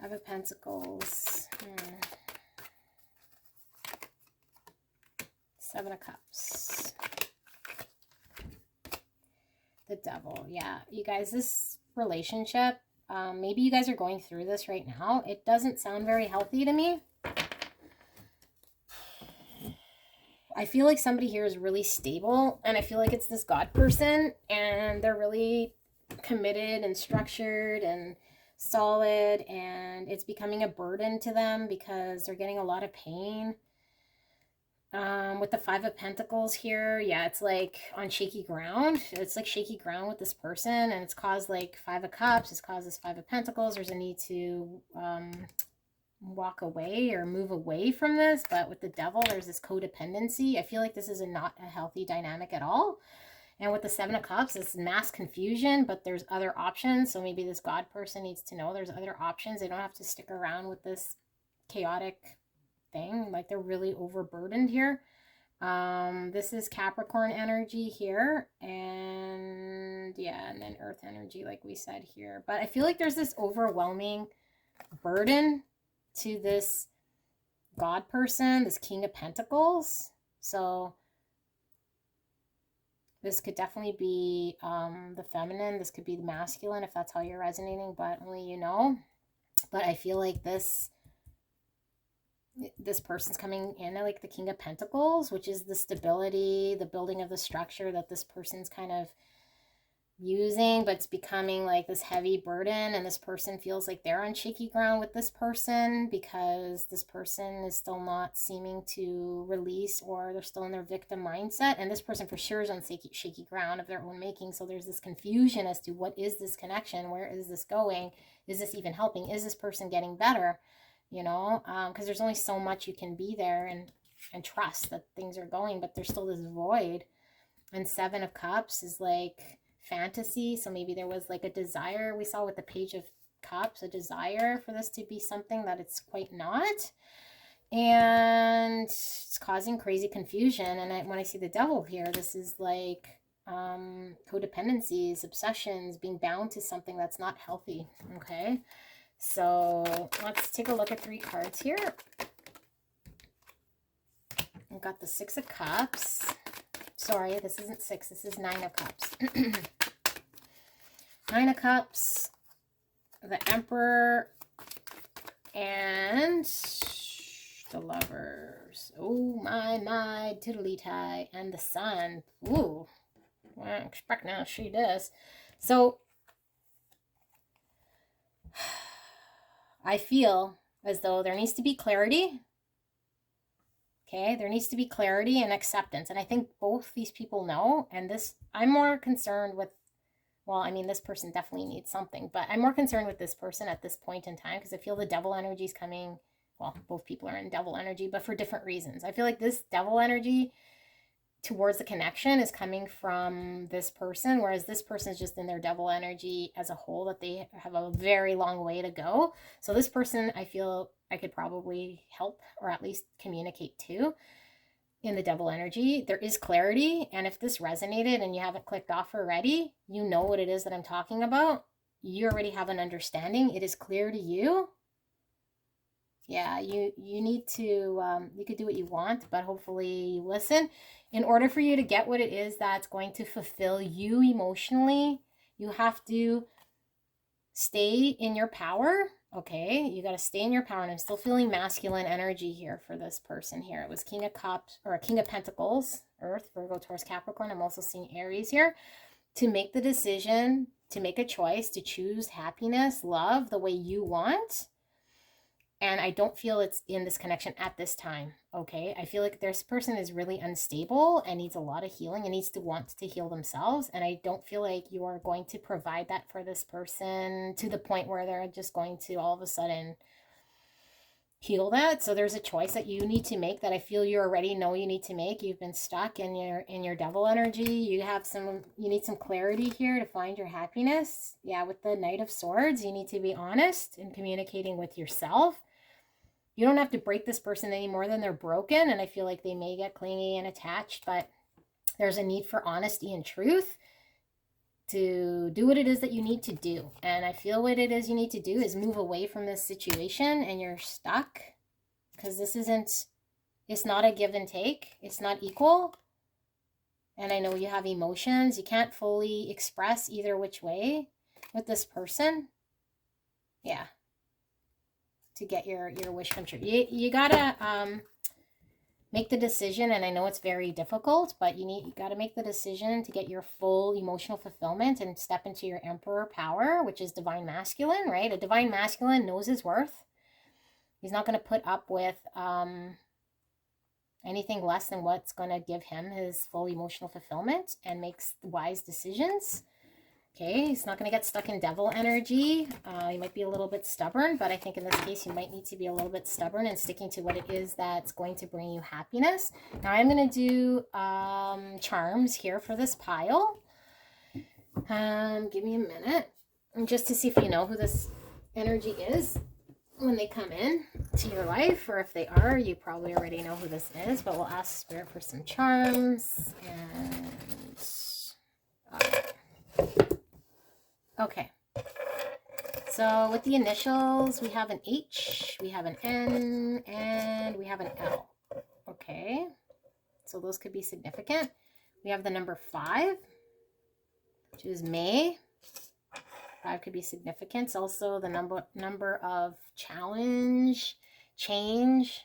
Five of Pentacles. Seven of Cups. The Devil. Yeah, you guys, this relationship, maybe you guys are going through this right now. It doesn't sound very healthy to me. I feel like somebody here is really stable, and I feel like it's this God person, and they're really committed and structured and solid, and it's becoming a burden to them because they're getting a lot of pain. With the Five of Pentacles here, yeah, it's like on shaky ground. It's like shaky ground with this person, and it's caused like Five of Cups. It's caused this Five of Pentacles. There's a need to walk away or move away from this. But with the Devil, there's this codependency. I feel like this is not a healthy dynamic at all. And with the Seven of Cups, it's mass confusion, but there's other options. So maybe this God person needs to know there's other options. They don't have to stick around with this chaotic thing. Like, they're really overburdened here. This is Capricorn energy here, and yeah, and then Earth energy, like we said here. But I feel like there's this overwhelming burden to this God person, this King of Pentacles. So this could definitely be the feminine. This could be the masculine if that's how you're resonating, but only you know. But I feel like this person's coming in like the King of Pentacles, which is the stability, the building of the structure that this person's kind of using, but it's becoming like this heavy burden, and this person feels like they're on shaky ground with this person because this person is still not seeming to release, or they're still in their victim mindset, and this person for sure is on shaky ground of their own making. So there's this confusion as to what is this connection, where is this going, is this even helping, is this person getting better, you know, because there's only so much you can be there and trust that things are going, but there's still this void. And Seven of Cups is like fantasy, so maybe there was like a desire we saw with the Page of Cups, a desire for this to be something that it's quite not, and it's causing crazy confusion. And when I see the Devil here, this is like codependencies, obsessions, being bound to something that's not healthy. Okay, so let's take a look at 3 cards here. I've got the Six of Cups. Sorry, this isn't 6. This is 9 of Cups. 9 of Cups, the Emperor, and the Lovers. Oh, my, tiddly-tie. And the Sun. Ooh, I don't expect now to see this. So, I feel as though there needs to be clarity. Okay, there needs to be clarity and acceptance. And I think both these people know. And this, I'm more concerned with, well, I mean, this person definitely needs something. But I'm more concerned with this person at this point in time because I feel the Devil energy is coming. Well, both people are in Devil energy, but for different reasons. I feel like this Devil energy towards the connection is coming from this person, whereas this person is just in their Devil energy as a whole, that they have a very long way to go. So this person, I feel I could probably help or at least communicate to in the Devil energy. There is clarity, and if this resonated and you haven't clicked off already, you know what it is that I'm talking about. You already have an understanding. It is clear to you. Yeah, you need to, you could do what you want, but hopefully you listen. In order for you to get what it is that's going to fulfill you emotionally, you have to stay in your power. Okay, you got to stay in your power. And I'm still feeling masculine energy here for this person here. It was King of Cups or King of Pentacles, Earth, Virgo, Taurus, Capricorn. I'm also seeing Aries here. To make the decision, to make a choice, to choose happiness, love the way you want. And I don't feel it's in this connection at this time, okay? I feel like this person is really unstable and needs a lot of healing and needs to want to heal themselves. And I don't feel like you are going to provide that for this person to the point where they're just going to all of a sudden heal that. So there's a choice that you need to make that I feel you already know you need to make. You've been stuck in your devil energy. You need some clarity here to find your happiness. Yeah, with the Knight of Swords, you need to be honest in communicating with yourself. You don't have to break this person any more than they're broken, and I feel like they may get clingy and attached, but there's a need for honesty and truth to do what it is that you need to do. And I feel what it is you need to do is move away from this situation, and you're stuck because it's not a give and take. It's not equal. And I know you have emotions. You can't fully express either which way with this person. Yeah. To get your wish come true. You gotta make the decision, and I know it's very difficult, but you gotta make the decision to get your full emotional fulfillment and step into your Emperor power, which is divine masculine, right? A divine masculine knows his worth. He's not going to put up with anything less than what's going to give him his full emotional fulfillment and makes wise decisions. Okay, he's not going to get stuck in devil energy. He might be a little bit stubborn, but I think in this case, you might need to be a little bit stubborn and sticking to what it is that's going to bring you happiness. Now, I'm going to do charms here for this pile. Give me a minute just to see if you know who this energy is when they come in to your life, or if they are, you probably already know who this is, but we'll ask Spirit for some charms. And okay, so with the initials, we have an H, we have an N, and we have an L. Okay, so those could be significant. We have the number 5, which is May. 5 could be significant. It's also the number of challenge, change,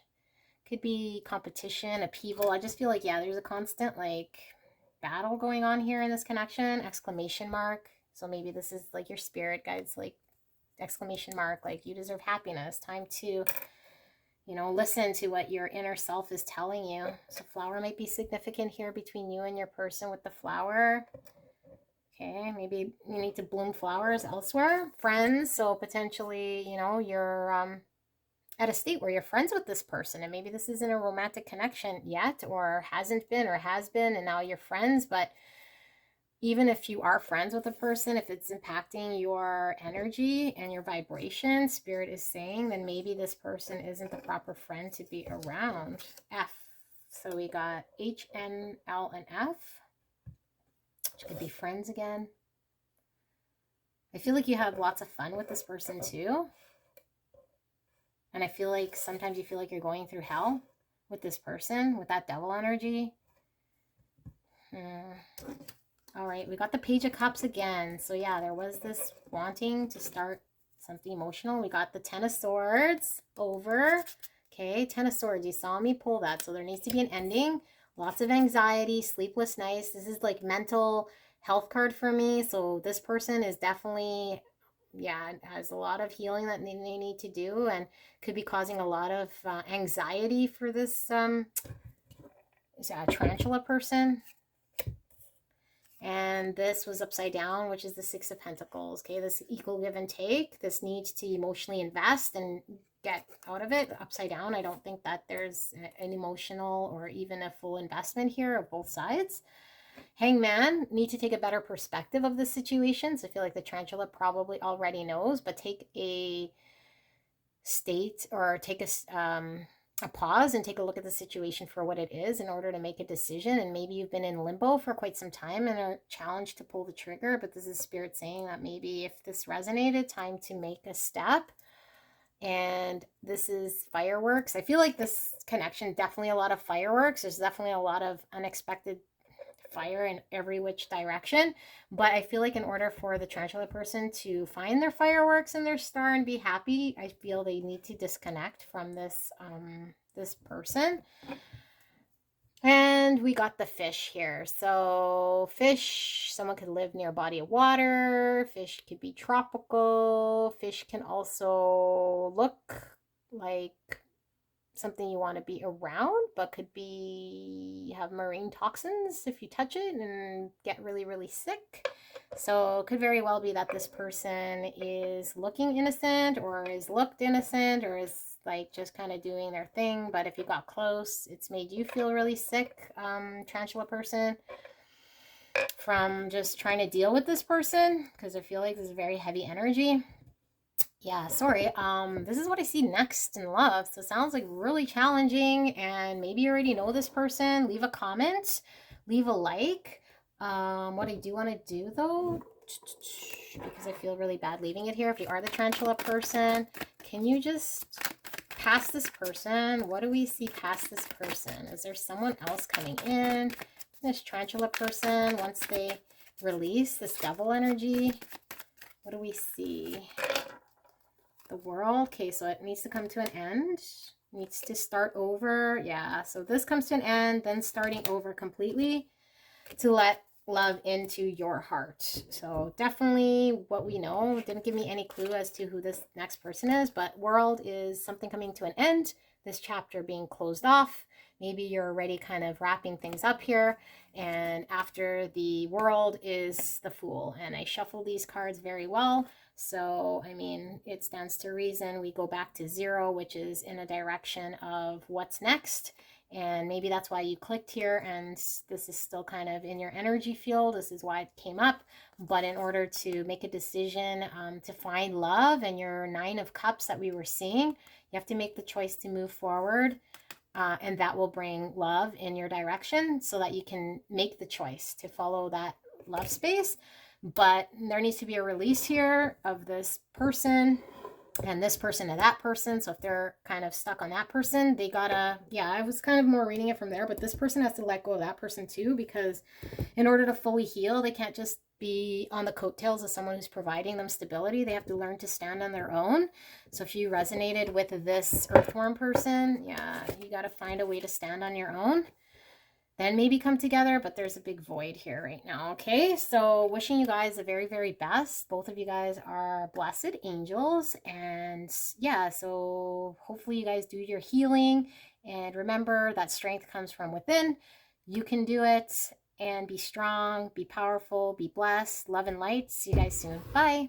could be competition, upheaval. I just feel like, yeah, there's a constant like battle going on here in this connection. Exclamation mark. So maybe this is like your spirit guides, like exclamation mark, like you deserve happiness. Time to, listen to what your inner self is telling you. So flower might be significant here between you and your person with the flower. Okay, maybe you need to bloom flowers elsewhere. Friends, so potentially, you're at a state where you're friends with this person, and maybe this isn't a romantic connection yet, or hasn't been, or has been, and now you're friends. But even if you are friends with a person, if it's impacting your energy and your vibration, Spirit is saying, then maybe this person isn't the proper friend to be around. F. So we got H, N, L, and F. Which could be friends again. I feel like you have lots of fun with this person too. And I feel like sometimes you feel like you're going through hell with this person, with that devil energy. All right, we got the Page of Cups again. So yeah, there was this wanting to start something emotional. We got the Ten of Swords over. Okay, Ten of Swords. You saw me pull that. So there needs to be an ending. Lots of anxiety, sleepless nights. This is like mental health card for me. So this person is definitely, has a lot of healing that they need to do, and could be causing a lot of anxiety for this tarantula person. And this was upside down, which is the Six of Pentacles. Okay, this equal give and take. This needs to emotionally invest and get out of it. Upside down, I don't think that there's an emotional or even a full investment here of both sides. Hangman, need to take a better perspective of the situation. So I feel like the tarantula probably already knows, but take a state, or take a pause and take a look at the situation for what it is in order to make a decision. And maybe you've been in limbo for quite some time and are challenged to pull the trigger, but this is Spirit saying that maybe if this resonated, time to make a step. And this is fireworks. I feel like this connection, definitely a lot of fireworks. There's definitely a lot of unexpected fire in every which direction. But I feel like in order for the tarantula person to find their fireworks and their star and be happy, I feel they need to disconnect from this person. And we got the fish here. So fish, someone could live near a body of water. Fish could be tropical. Fish can also look like something you want to be around, but could be have marine toxins if you touch it and get really, really sick. So it could very well be that this person is looking innocent or is looked innocent or is like just kind of doing their thing, but if you got close, it's made you feel really sick, tarantula person, from just trying to deal with this person, because I feel like this is very heavy energy. Yeah, sorry. This is what I see next in love. So it sounds like really challenging, and maybe you already know this person. Leave a comment, leave a like. What I do want to do though, because I feel really bad leaving it here. If you are the tarantula person, can you just past this person? What do we see past this person? Is there someone else coming in? This tarantula person, once they release this devil energy, what do we see? The world. Okay, so it needs to come to an end. Needs to start over. Yeah, so this comes to an end, then starting over completely to let love into your heart. So definitely what we know. Didn't give me any clue as to who this next person is, but world is something coming to an end, this chapter being closed off. Maybe you're already kind of wrapping things up here, and after the world is the Fool. And I shuffle these cards very well, so I mean, it stands to reason we go back to 0, which is in a direction of what's next. And maybe that's why you clicked here, and this is still kind of in your energy field. This is why it came up. But in order to make a decision to find love and your 9 of Cups that we were seeing, you have to make the choice to move forward, and that will bring love in your direction so that you can make the choice to follow that love space. But there needs to be a release here of this person and this person to that person. So if they're kind of stuck on that person, they gotta, yeah, I was kind of more reading it from there, but this person has to let go of that person too, because in order to fully heal, they can't just be on the coattails of someone who's providing them stability. They have to learn to stand on their own. So if you resonated with this earthworm person, yeah, you got to find a way to stand on your own, then maybe come together, but there's a big void here right now. Okay, so wishing you guys the very, very best. Both of you guys are blessed angels, and yeah, so hopefully you guys do your healing, and remember that strength comes from within. You can do it, and be strong, be powerful, be blessed. Love and light. See you guys soon. Bye.